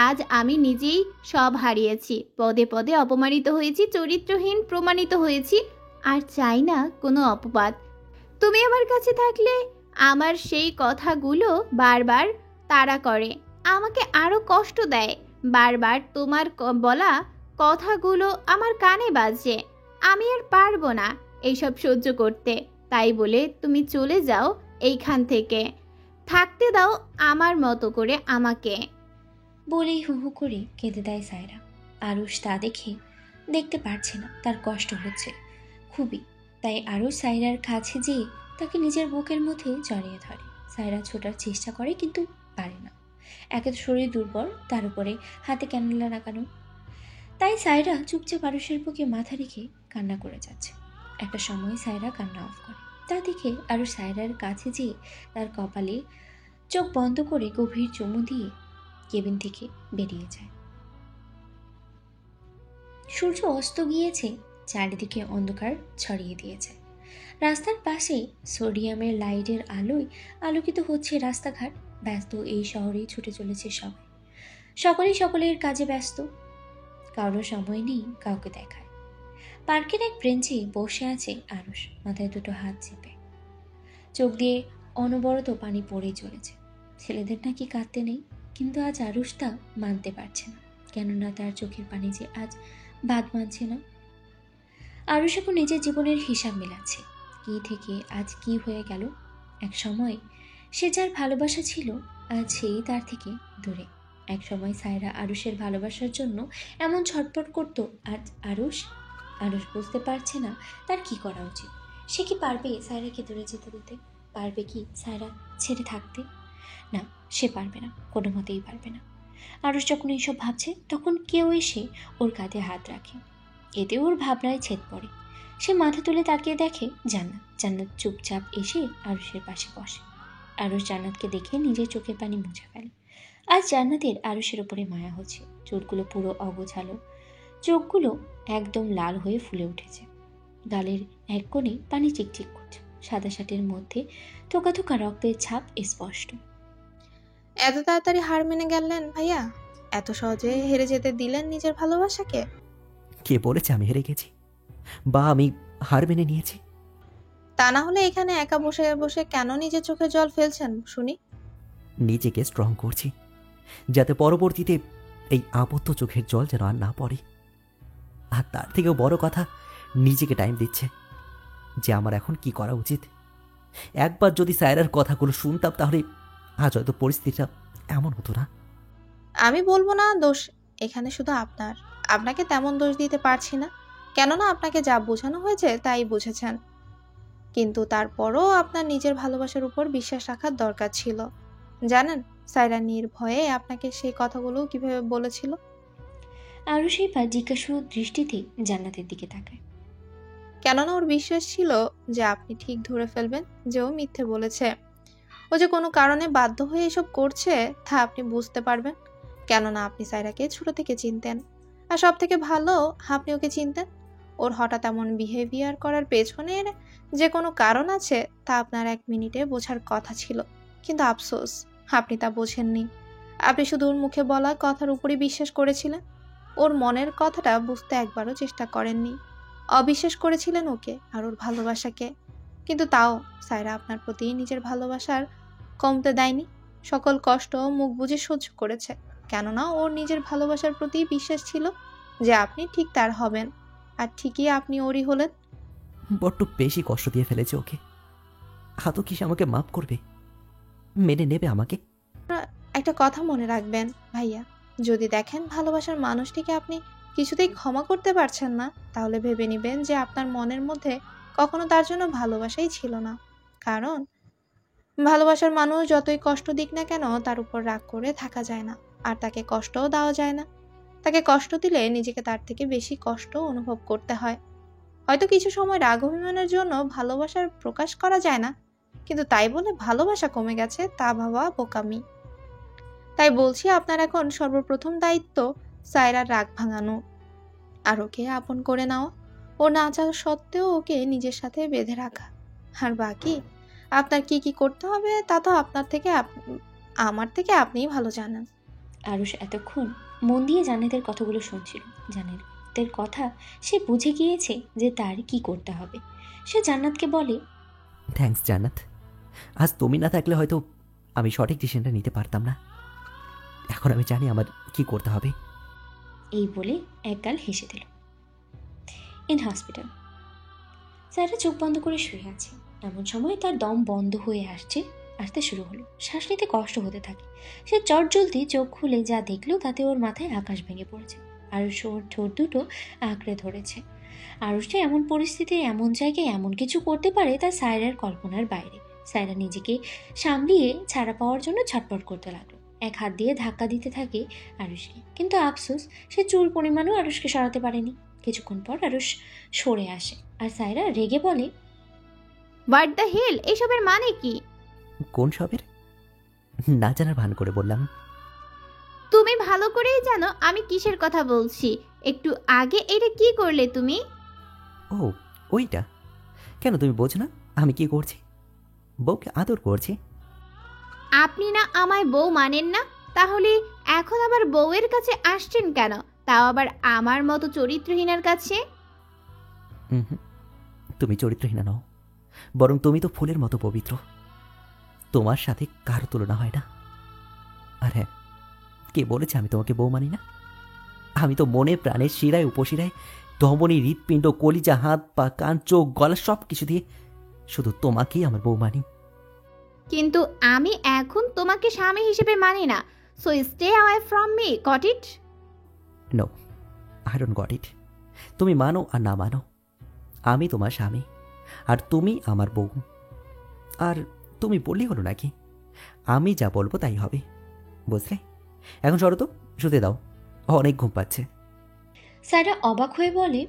আজ আমি নিজেই সব হারিয়েছি। পদে পদে অপমানিত হয়েছি, চরিত্রহীন প্রমাণিত হয়েছি। আর চাই না কোনো অপবাদ। তুমি আমার কাছে থাকলে আমার সেই কথাগুলো বারবার তাড়া করে, আমাকে আরো কষ্ট দেয়। বারবার তোমার বলা কথাগুলো আমার কানে বাজে। আমি আর পারবো না এইসব সহ্য করতে। তাই বলে তুমি চলে যাও এইখান থেকে। থাকতে দাও আমার মতো করে আমাকে। বলেই হু হু করে কেঁদে দেয় সায়রা। আরুষ তা দেখতে পারছে না, তার কষ্ট হচ্ছে খুবই। তাই আরুষ সায়রার কাছে যেয়ে তাকে নিজের বুকের মধ্যে জড়িয়ে ধরে। সায়রা ছোটার চেষ্টা করে, কিন্তু পারে না। একে তো শরীর দুর্বল, তার উপরে হাতে ক্যান্ডেলা লাগানো। তাই সায়রা চুপচাপ আরুষের বুকে মাথা রেখে কান্না করে যাচ্ছে। একটা সময় সায়রা কান্না অফ করে। তা দেখে আরুষ সায়রার কাছে যেয়ে তার কপালে চোখ বন্ধ করে গভীর চুমু দিয়ে কেবিন থেকে বেরিয়ে যায়। সূর্য অস্ত গিয়েছে, চারিদিকে অন্ধকার ছড়িয়ে দিয়েছে। রাস্তার পাশে সোডিয়ামের লাইটের আলোয় আলোকিত হচ্ছে রাস্তাঘাট। ব্যস্ত এই শহরেই ছুটে চলেছে সবাই। সকলেই সকলের কাজে ব্যস্ত, কারো সময় নেই কাউকে দেখায়। পার্কের এক বেঞ্চে বসে আছে আরুষ, মাথায় দুটো হাত চেপে। চোখ দিয়ে অনবরত পানি পড়েই চলেছে। ছেলেদের নাকি কাঁদতে নেই, কিন্তু আজ আরুষ তা মানতে পারছে না, কেননা তার চোখের পানি যে আজ বাদ মানছে না। আরুষ এখন নিজের জীবনের হিসাব মেলাচ্ছে, কি থেকে আজ কি হয়ে গেল। এক সময় সে যার ভালোবাসা ছিল, আজ সেই তার থেকে দূরে। এক সময় সায়রা আরুষের ভালোবাসার জন্য এমন ছটফট করতো, আজ আরুষ বুঝতে পারছে না তার কি করা উচিত। সে কি পারবে সায়রাকে দূরে যেতে দিতে? পারবে কি সায়রা ছেড়ে থাকতে? না, সে পারবে না, কোনো মতেই পারবে না। আরুষ যখন এইসব ভাবছে, তখন কেউ এসে ওর কাঁধে হাত রাখে। এতে ওর ভাবনায় ছেদ পড়ে। সে মাথা তুলে তাকিয়ে দেখে জান্নাত। জান্নাত চুপচাপ এসে আরুষের পাশে বসে। আরুষ জান্নাতকে দেখে নিজের চোখের পানি মুছে ফেলে। আজ জান্নাতের আরুষের ওপরে মায়া হচ্ছে। চুলগুলো পুরো অগোছালো, চোখগুলো একদম লাল হয়ে ফুলে উঠেছে। গালের এক কোণে পানি চিকচিক করছে। সাদা শার্টের মধ্যে থোকা থোকা রক্তের ছাপ স্পষ্ট। এত তাড়াতাড়ি হার মেনে গেলেন ভাইয়া? এত সহজে হেরে যেতে দিলেন নিজের ভালোবাসাকে? কে বলেছে আমি হেরে গেছি বা আমি হার মেনে নিয়েছি? তা না হলে এখানে একা বসে বসে কেন নিজের চোখে জল ফেলছেন শুনি? নিজেকে স্ট্রং করছি, যাতে পরবর্তীতে এই আবদ্ধ চোখের জল যেন আর না পড়ে। আর তার থেকেও বড় কথা, নিজেকে টাইম দিচ্ছে যে আমার এখন কি করা উচিত। একবার যদি সায়রার কথাগুলো শুনতাম, তাহলে আজ হয়তো পরিস্থিতিটা এমন হতো না। আমি বলবো না দোষ এখানে শুধু আপনার। আপনাকে তেমন দোষ দিতে পারছি না, কেননা আপনাকে যা বোঝানো হয়েছে তাই বুঝেছেন। কিন্তু তারপরও আপনার নিজের ভালোবাসার উপর বিশ্বাস রাখার দরকার ছিল। জানেন সায়রা নির্ভয়ে আপনাকে সেই কথাগুলো কিভাবে বলেছিল? আরুষ এবার জিজ্ঞাসু দৃষ্টিতে জান্নাতের দিকে তাকায়। কেননা ওর বিশ্বাস ছিল যে আপনি ঠিক ধরে ফেলবেন যে ও মিথ্যে বলেছে। ও যে কোনো কারণে বাধ্য হয়ে এসব করছে তা আপনি বুঝতে পারবেন, কেননা আপনি সায়রাকে ছোট থেকে চিনতেন। আর সব থেকে ভালো, আপনি ওকে চিনতেন। ওর হঠাৎ এমন বিহেভিয়ার করার পেছনের যে কোনো কারণ আছে তা আপনার 1 মিনিটে বোঝার কথা ছিল, কিন্তু আফসোস আপনি তা বোঝেননি। আপনি শুধু ওর মুখে বলা কথার উপরই বিশ্বাস করেছিলেন, ওর মনের কথাটা বুঝতে একবারও চেষ্টা করেননি। অবিশ্বাস করেছিলেন ওকে আর ওর ভালোবাসাকে। কিন্তু তাও সায়রা আপনার প্রতি নিজের ভালোবাসার কমতে দেয়নি। সকল কষ্ট মুখ বুজে সহ্য করেছে, কেননা ওর নিজের ভালোবাসার প্রতি বিশ্বাস ছিল যে আপনি ঠিক তার হবেন। আর ঠিকই আপনি ওরই হলেন। বড্ড বেশি কষ্ট দিয়ে ফেলেছে ওকে। আদৌ কি সে আমাকে মাফ করবে, মেনে নেবে আমাকে? একটা কথা মনে রাখবেন ভাইয়া, যদি দেখেন ভালোবাসার মানুষটিকে আপনি কিছুতেই ক্ষমা করতে পারছেন না, তাহলে ভেবে নেবেন যে আপনার মনের মধ্যে কখনো তার জন্য ভালোবাসাই ছিল না। কারণ ভালোবাসার মানুষ যতই কষ্ট দিক না কেন, তার উপর রাগ করে থাকা যায় না, আর তাকে কষ্টও দেওয়া যায় না। তাকে কষ্ট দিলে নিজেকে তার থেকে বেশি কষ্ট অনুভব করতে হয়। হয়তো কিছু সময় রাগ অভিমানের জন্য ভালোবাসার প্রকাশ করা যায় না, কিন্তু তাই বলে ভালোবাসা কমে গেছে তা ভাবা বোকামি। তাই বলছি, আপনার এখন সর্বপ্রথম দায়িত্ব সায়রার রাগ ভাঙানো আর ওকে আপন করে নেওয়া। ও না চাওয়া সত্ত্বেও ওকে নিজের সাথে বেঁধে রাখা। আর বাকি আপনার কি কি করতে হবে তা তো আপনার থেকে আমার থেকে আপনিই ভালো জানেন। আরুষ এতক্ষণ মন দিয়ে জান্নাতের কথাগুলো শুনছিল। জান্নাতের কথা সে বুঝে গিয়েছে যে তার কি করতে হবে। সে জান্নাতকে বলে, থ্যাঙ্কস জান্নাত, আজ তুমি না থাকলে হয়তো আমি সঠিক ডিসিশনটা নিতে পারতাম না। এখন আমি জানি আমার কি করতে হবে। এই বলে একগাল হেসে দিল। ইন হসপিটাল সায়রা চোখ বন্ধ করে শুয়ে আছে। এমন সময় তার দম বন্ধ হয়ে আসতে শুরু হলো। শ্বাস নিতে কষ্ট হতে থাকে। সে চটজলদি চোখ খুলে যা দেখলো তাতে ওর মাথায় আকাশ ভেঙে পড়েছে। আরুষ ওর ঠোঁট দুটো আঁকড়ে ধরেছে। আরুষটা এমন পরিস্থিতি, এমন জায়গায় এমন কিছু করতে পারে তা সায়রার কল্পনার বাইরে। সায়রা নিজেকে সামলিয়ে ছাড়া পাওয়ার জন্য ছটফট করতে লাগলো। এক হাত দিয়ে ধাক্কা দিতে থাকে আরুষকে, কিন্তু আফসোস সে চুল পরিমাণও আরুষকে সরাতে পারেনি। কিছুক্ষণ পর আরুষ সরে আসে আর সায়রা রেগে বলে, হোয়াট দ্য হেল, এসবের মানে কি? কোন সবের? না জানার ভান করে বললাম। তুমি ভালো করেই জানো আমি কিসের কথা বলছি। একটু আগে এটা কি করলে তুমি? ও ওইটা? কেন তুমি বোঝো না আমি কি করছি? বউকে আদর করছি। আপনি না আমায় বউ মানেন না, তাহলে এখন আবার বউয়ের কাছে আসছেন কেন? তাও আবার আমার মতো চরিত্রহীনের কাছে। হুম, তুমি চরিত্রহীনা নও, বরং তুমি তো ফুলের মতো পবিত্র। তোমার সাথে কারো তুলনা হয় না। আর হ্যাঁ, কে বলেছে আমি তোমাকে বউ মানি না? আমি তো মনে প্রাণে শিরায় উপশিরায় ধমনী, হৃৎপিণ্ড, কলিজা, হাত পা, কান, চোখ, গলা সব কিছু দিয়ে শুধু তোমাকেই আমার বউ মানি। কিন্তু আমি এখন তোমাকে স্বামী হিসেবে মানি না, so stay away from me, got it? No, I don't got it. তুমি মানো আর না মানো, আমি তোমার স্বামী আর তুমি আমার বউ। আর তুমি বললেই হলো নাকি? আমি যা বলবো তাই হবে, বুঝলে? এখন সরো তো, শুতে দাও, অনেক ঘুম পাচ্ছে। সায়রা অবাক হয়ে বলে,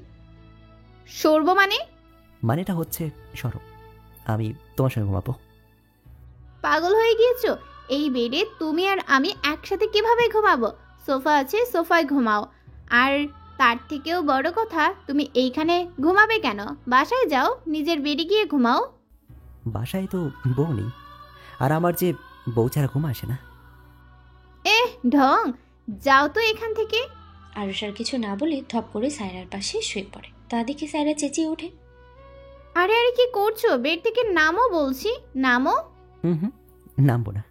সরব মানে? মানেটা হচ্ছে সরো, আমি তোমার সঙ্গে ঘুমাবো। পাগল হয়ে গিয়েছো? এই বেডে তুমি আর আমি একসাথে কিভাবে ঘুমাবো? সোফা আছে, সোফায় ঘুমাও। আর তার থেকেও বড় কথা, তুমি এইখানে ঘুমাবে কেন? বাসায় যাও, নিজের বেডে গিয়ে ঘুমাও। বাসায় তো বউ নেই, আর আমার যে বউ ছাড়া ঘুম আসে না। ঢং, যাও তো এখান থেকে। আরুষ আর কিছু না বলে ধপ করে সায়রার পাশে শুয়ে পড়ে। তা দেখে সায়রা চেঁচিয়ে ওঠে, আরে আরে কি করছো? বেড থেকে নামো বলছি, নামো। হুম, নামবো না।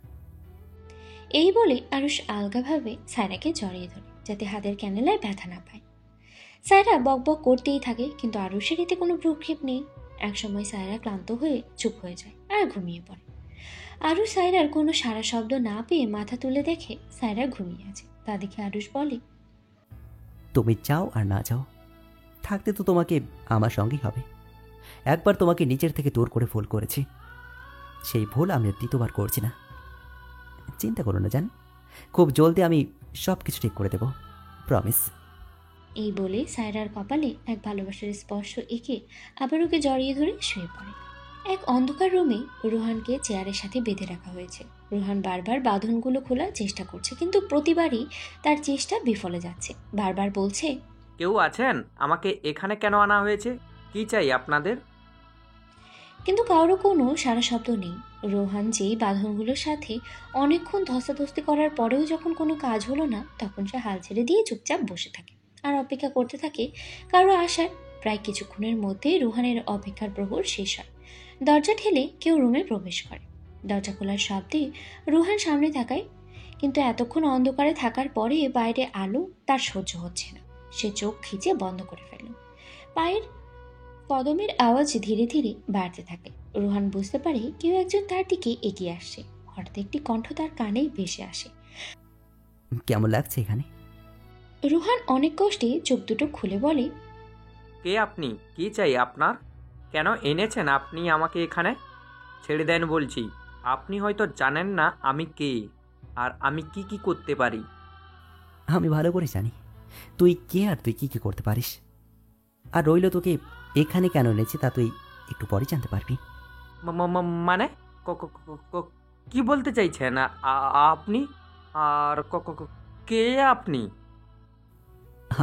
এই বলে আরুষ আলগাভাবে সায়রাকে জড়িয়ে ধরে, যাতে হাতের ক্যানেলায় ব্যথা না পায়। সায়রা বকবক করতেই থাকে, কিন্তু আরুষের এতে কোনো ভ্রুক্ষেপ নেই। একসময় সায়রা ক্লান্ত হয়ে চুপ হয়ে যায় আর ঘুমিয়ে পড়ে। আরুষ সায়রার কোনো সারা শব্দ না পেয়ে মাথা তুলে দেখে সায়রা ঘুমিয়ে আছে। তা দেখে আরুষ বলে, তুমি চাও আর না চাও, থাকতে তো তোমাকে আমার সঙ্গেই হবে। একবার তোমাকে নিচের থেকে দূর করে ভুল করেছি, সেই ভুল আমি দ্বিতীয়বার করছি না। চিন্তা করো না জান, খুব জলদি আমি সব কিছু ঠিক করে দেব, প্রমিস। এই বলে সায়রার কপালে এক ভালোবাসার স্পর্শ এঁকে আবার ওকে জড়িয়ে ধরে শুয়ে পড়ে। এক অন্ধকার রুমে রুহানকে চেয়ারের সাথে বেঁধে রাখা হয়েছে। রুহান বারবার বাঁধনগুলো খোলার চেষ্টা করছে, কিন্তু প্রতিবারই তার চেষ্টা বিফলে যাচ্ছে। বারবার বলছে, কেউ আছেন? আমাকে এখানে কেন আনা হয়েছে? কি চাই আপনাদের? কিন্তু কারো কোনো সারা শব্দ নেই। রোহান যেই বাঁধনগুলোর সাথে অনেকক্ষণ ধস্তাধস্তি করার পরেও যখন কোনো কাজ হলো না, তখন সে হাল ছেড়ে দিয়ে চুপচাপ বসে থাকে আর অপেক্ষা করতে থাকে কারো আসার। প্রায় কিছুক্ষণের মধ্যে রুহানের অপেক্ষার প্রহর শেষ হয়। দরজা ঠেলে কেউ রুমে প্রবেশ করে। দরজা খোলার শব্দে রুহান সামনে তাকায়, কিন্তু এতক্ষণ অন্ধকারে থাকার পরে বাইরে আলো তার সহ্য হচ্ছে না। সে চোখ খিচে বন্ধ করে ফেলল। পায়ের কদমের আওয়াজ ধীরে ধীরে বাড়তে থাকে। রুহান বুঝতে পারে কেউ একজন তার দিকে এগিয়ে আসছে। হঠাৎ একটি কণ্ঠ তার কানেই ভেসে আসে। কেমন লাগছে এখানে? রুহান অনেক কষ্টে চোখ দুটো খুলে বলে, কে আপনি? কি চাই আপনার? কেন এনেছেন আপনি আমাকে এখানে? ছেড়ে দেন বলছি। আপনি হয়তো জানেন না আমি কে আর আমি কি কি করতে পারি। আমি ভালো করে জানি তুই কে আর তুই কি করতে পারিস। আর রইল, তোকে এখানে কেন এনেছি তা তুই একটু পরে জানতে পারবি। মানে কি বলতে চাইছেন আপনি? আর কে আপনি?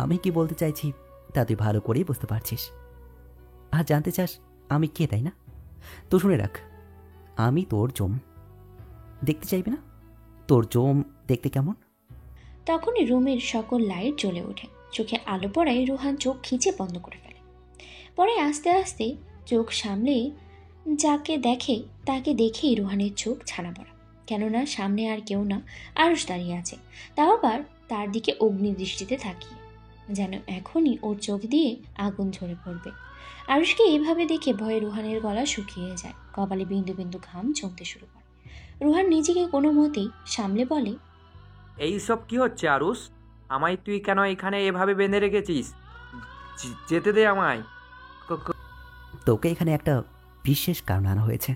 আমি কি বলতে চাইছি তা তুই ভালো করেই বুঝতে পারছিস। আর জানতে চাস আমি কে, তাই না? তো শুনে রাখ, আমি তোর জম। দেখতে চাইবি না তোর জম দেখতে কেমন? তখনই রুমের সকল লাইট জ্বলে ওঠে। চোখে আলো পড়ায় রুহান চোখ খিচে বন্ধ করে ফেলে। পরে আস্তে আস্তে চোখ সামলে যাকে দেখে তাকে দেখেই রুহানের চোখ ছানা পড়া। কেননা সামনে আর কেউ না, আরুষ দাঁড়িয়ে আছে, তাও আবার তার দিকে অগ্নিদৃষ্টিতে তাকিয়ে, যেন এখনই ওর চোখ দিয়ে আগুন ঝরে পড়বে। আরুষকে এইভাবে দেখে ভয়ে রুহানের গলা শুকিয়ে যায়, কপালে বিন্দু বিন্দু ঘাম জমতে শুরু করে। রুহান নিজেকে কোনো মতেই সামলে বলে, এইসব কি হচ্ছে আরুষ? আমায় তুই কেন এখানে এভাবে বেঁধে রেখেছিস? যেতে দে আমায়। তোকে এখানে একটা বিশেষ কারণ আনা হয়েছে।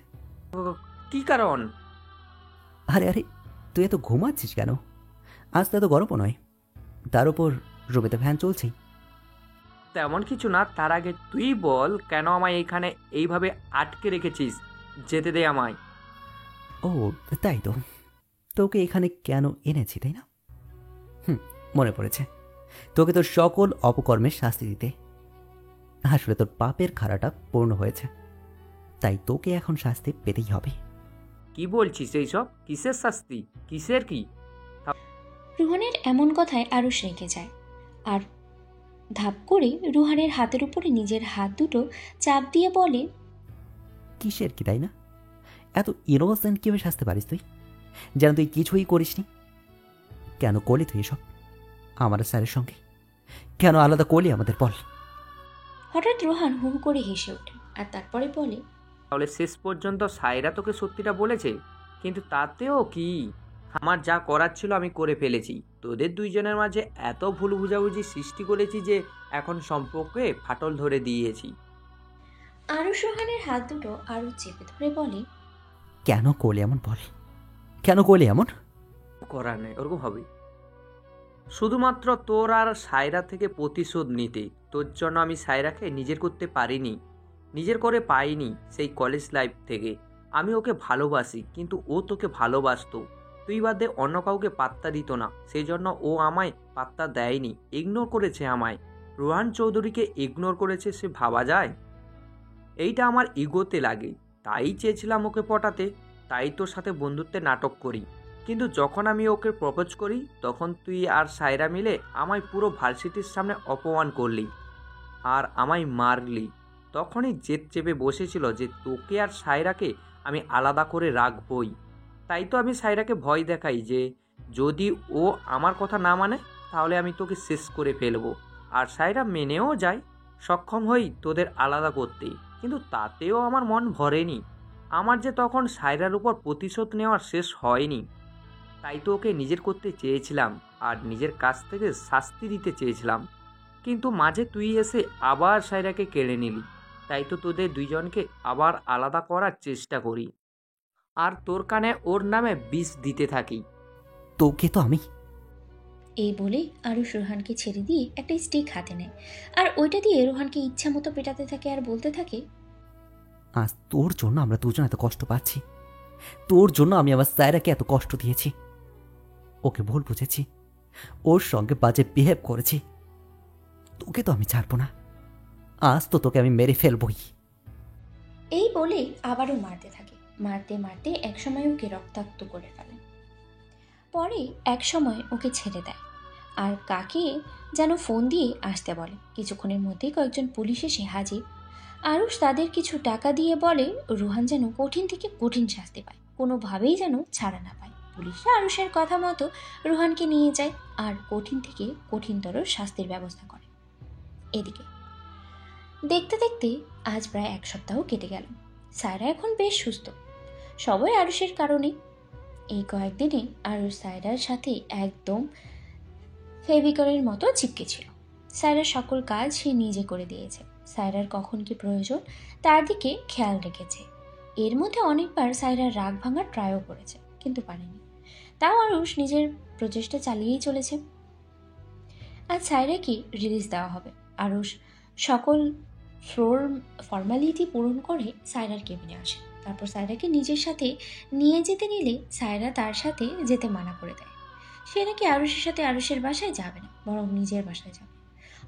কি কারণ? আরে আরে, তুই এত ঘুমাচ্ছিস কেন? আজ তো এত গরমও নয়, তার উপর রুমে তো ফ্যান চলছেই। তেমন কিছু না, তার আগে তুই বল কেন আমায় এখানে এইভাবে আটকে রেখেছিস? যেতে দে আমায়। ও তাই তো, তোকে এখানে কেন এনেছি তাই না? মনে পড়েছে, তোকে তোর সকল অপকর্মের শাস্তি দিতে। আসলে তোর পাপের খাড়াটা পূর্ণ হয়েছে, তাই তোকে এখন শাস্তি পেতেই হবে। কি বলছিস এইসব? কিসের শাস্তি? কিসের কি? রুহানের এমন কথায় আরুষ রেগে যায় আর ধাপ করে রুহানের হাতের উপরে নিজের হাত দুটো চাপ দিয়ে বলে, কিসের কি তাই না? এত ইনোসেন্ট কীভাবে সাজতে পারিস তুই, যেন তুই কিছুই করিসনি? কেন করলি তুই এসব আমার স্যারের সঙ্গে? কেন আলাদা করলি আমাদের, বল? হঠাৎ রুহান হু হু করে হেসে ওঠে আর তারপরে বলে, তাহলে শেষ পর্যন্ত সায়রা তোকে সত্যিটা বলেছে? কিন্তু তাতেও কি, আমার যা করার ছিল আমি করে ফেলেছি। তোদের দুইজনের মাঝে এত ভুল বুঝাবুঝি সৃষ্টি করেছি যে এখন সম্পর্কে ফাটল ধরে দিয়েছি। আরুষ রুহানের হাত দুটো আরও চেপে ধরে বলে, কেন করলি এমন, বল? কেন করলি এমন? করার নেই, ওরকম হবে। শুধুমাত্র তোর আর সায়রা থেকে প্রতিশোধ নিতে। তোর জন্য আমি সায়রাকে নিজের করতে পারিনি, নিজের করে পাইনি। সেই কলেজ লাইফ থেকে আমি ওকে ভালোবাসি, কিন্তু ও তোকে ভালোবাসতো। তুই বাদে অন্য কাউকে পাত্তা দিত না, সেই জন্য ও আমায় পাত্তা দেয়নি, ইগনোর করেছে আমায়। রোহান চৌধুরীকে ইগনোর করেছে, সে ভাবা যায়? এইটা আমার ইগোতে লাগে, তাই চেয়েছিলাম ওকে পটাতে, তাই তোর সাথে বন্ধুত্বের নাটক করি। কিন্তু যখন আমি ওকে প্রপোজ করি তখন তুই আর সায়রা মিলে আমায় পুরো ভার্সিটির সামনে অপমান করলি আর আমায় মারলি। তখনই জেদ চেপে বসেছিল যে তোকে আর সায়রাকে আমি আলাদা করে রাখবই। তাই তো আমি সায়রাকে ভয় দেখাই যে যদি ও আমার কথা না মানে তাহলে আমি তোকে শেষ করে ফেলবো। আর সায়রা মেনেও যায়, সক্ষম হই তোদের আলাদা করতে। কিন্তু তাতেও আমার মন ভরেনি। আমার যে তখন সায়রার উপর প্রতিশোধ নেওয়ার শেষ হয়নি। তাই তো ওকে নিজের করতে চেয়েছিলাম আর নিজের কাছ থেকে শাস্তি দিতে চেয়েছিলাম। কিন্তু মাঝে তুই এসে আবার সায়রাকে কেড়ে নিলি। তাই তো তোদের দুইজনকে আবার আলাদা করার চেষ্টা করি আর তোর কানে ওর নামে বিষ দিতে থাকি। তোকে তো আমি। এই বলে আরুষ রুহানকে ছেড়ে দিয়ে একটা স্টিক হাতে নেয় আর ওইটা দিয়ে রুহানকে ইচ্ছা মতো পেটাতে থাকে আর বলতে থাকে, আজ তোর জন্য আমরা দুজন এত কষ্ট পাচ্ছি। তোর জন্য আমি আমার সায়রাকে এত কষ্ট দিয়েছি, ওকে ভুল বুঝেছি, ওর সঙ্গে বাজে বিহেভ করেছি। তোকে তো আমি ছাড়বো না, আজ তো তোকে আমি মেরে ফেলবই। এই বলে আবারও মারতে থাকে। মারতে মারতে একসময় ওকে রক্তাক্ত করে ফেলে। পরে একসময় ওকে ছেড়ে দেয় আর কাকে যেন ফোন দিয়ে আসতে বলে। কিছুক্ষণের মধ্যেই কয়েকজন পুলিশ এসে হাজির। আরুষ তাদের কিছু টাকা দিয়ে বলে রুহান যেন কঠিন থেকে কঠিন শাস্তি পায়, কোনোভাবেই যেন ছাড়া না পায়। পুলিশরা আরুষের কথা মতো রুহানকে নিয়ে যায় আর কঠিন থেকে কঠিনতর শাস্তির ব্যবস্থা করে। এদিকে দেখতে দেখতে আজ প্রায় 1 সপ্তাহ কেটে গেল। সায়রা এখন বেশ সুস্থ, সবাই আরুষের কারণে। এই কয়েকদিনে আরুষ সায়রার সাথে একদম ফেভিকলের মতো চিপকে ছিল। সায়রার সকল কাজ সে নিজে করে দিয়েছে। সায়রার কখন কি প্রয়োজন তার দিকে খেয়াল রেখেছে। এর মধ্যে অনেকবার সায়রার রাগ ভাঙার ট্রাইও করেছে, কিন্তু পারেনি। তাও আরুষ নিজের প্রচেষ্টা চালিয়েই চলেছে। আজ সায়রাকে রিলিজ দেওয়া হবে। আরুষ সকল ফর্মালিটি পূরণ করে সায়রার কেবিনে আসে। তারপর সায়রাকে নিজের সাথে নিয়ে যেতে নিলে সায়রা তার সাথে যেতে মানা করে দেয়। সে নাকি আরুষের সাথে আরুষের বাসায় যাবে না, বরং নিজের বাসায় যাবে।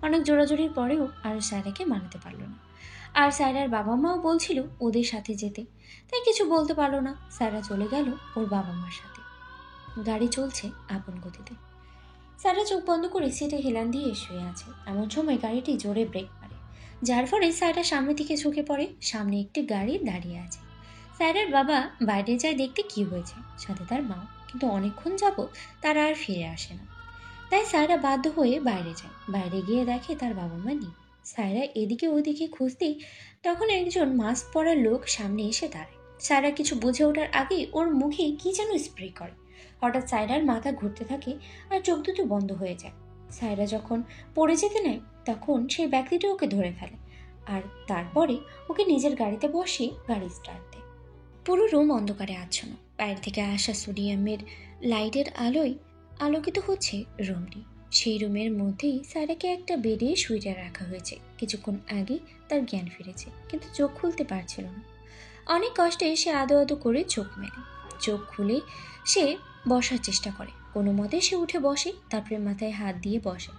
অনেক জোরাজোরির পরেও আরুষ সায়রাকে মানাতে পারল না। আর সায়রার বাবা মাও বলছিল ওদের সাথে যেতে, তাই কিছু বলতে পারলো না। সায়রা চলে গেল ওর বাবা মার সাথে। গাড়ি চলছে আপন গতিতে। সায়রা চোখ বন্ধ করে সিটে হেলান দিয়ে শুয়ে আছে। এমন সময় গাড়িটি জোরে ব্রেক মারে, যার ফলে সায়রা সামনে থেকে ঝুঁকে পড়ে। সামনে একটি গাড়ি দাঁড়িয়ে আছে। সায়রার বাবা বাইরে যায় দেখতে কি হয়েছে, সাথে তার মা। কিন্তু অনেকক্ষণ যাবৎ তারা আর ফিরে আসে না। তাই সায়রা বাধ্য হয়ে বাইরে যায়। বাইরে গিয়ে দেখে তার বাবা মা নেই। সায়রা এদিকে ওদিকে খুঁজতেই তখন একজন মাস্ক পরা লোক সামনে এসে দাঁড়ায়। সায়রা কিছু বুঝে ওঠার আগেই ওর মুখে কি যেন স্প্রে করে। হঠাৎ সায়রার মাথা ঘুরতে থাকে আর চোখ দুটো বন্ধ হয়ে যায়। সায়রা যখন পড়ে যেতে নেয় তখন সেই ব্যক্তিটা ওকে ধরে ফেলে আর তারপরে ওকে নিজের গাড়িতে বসে গাড়ি স্টার্ট দেয়। পুরো রুম অন্ধকারে আচ্ছন্ন। বাইরে থেকে আসা সোডিয়ামের লাইটের আলোয় আলোকিত হচ্ছে রুমটি। সেই রুমের মধ্যেই সায়রাকে একটা বেডে শুইয়ে রাখা হয়েছে। কিছুক্ষণ আগে তার জ্ঞান ফিরেছে, কিন্তু চোখ খুলতে পারছিল না। অনেক কষ্টে সে আদো আদো করে চোখ মেলে। চোখ খুলে সে বসার চেষ্টা করে। কোনো মতে সে উঠে বসে, তারপরে মাথায় হাত দিয়ে বসে।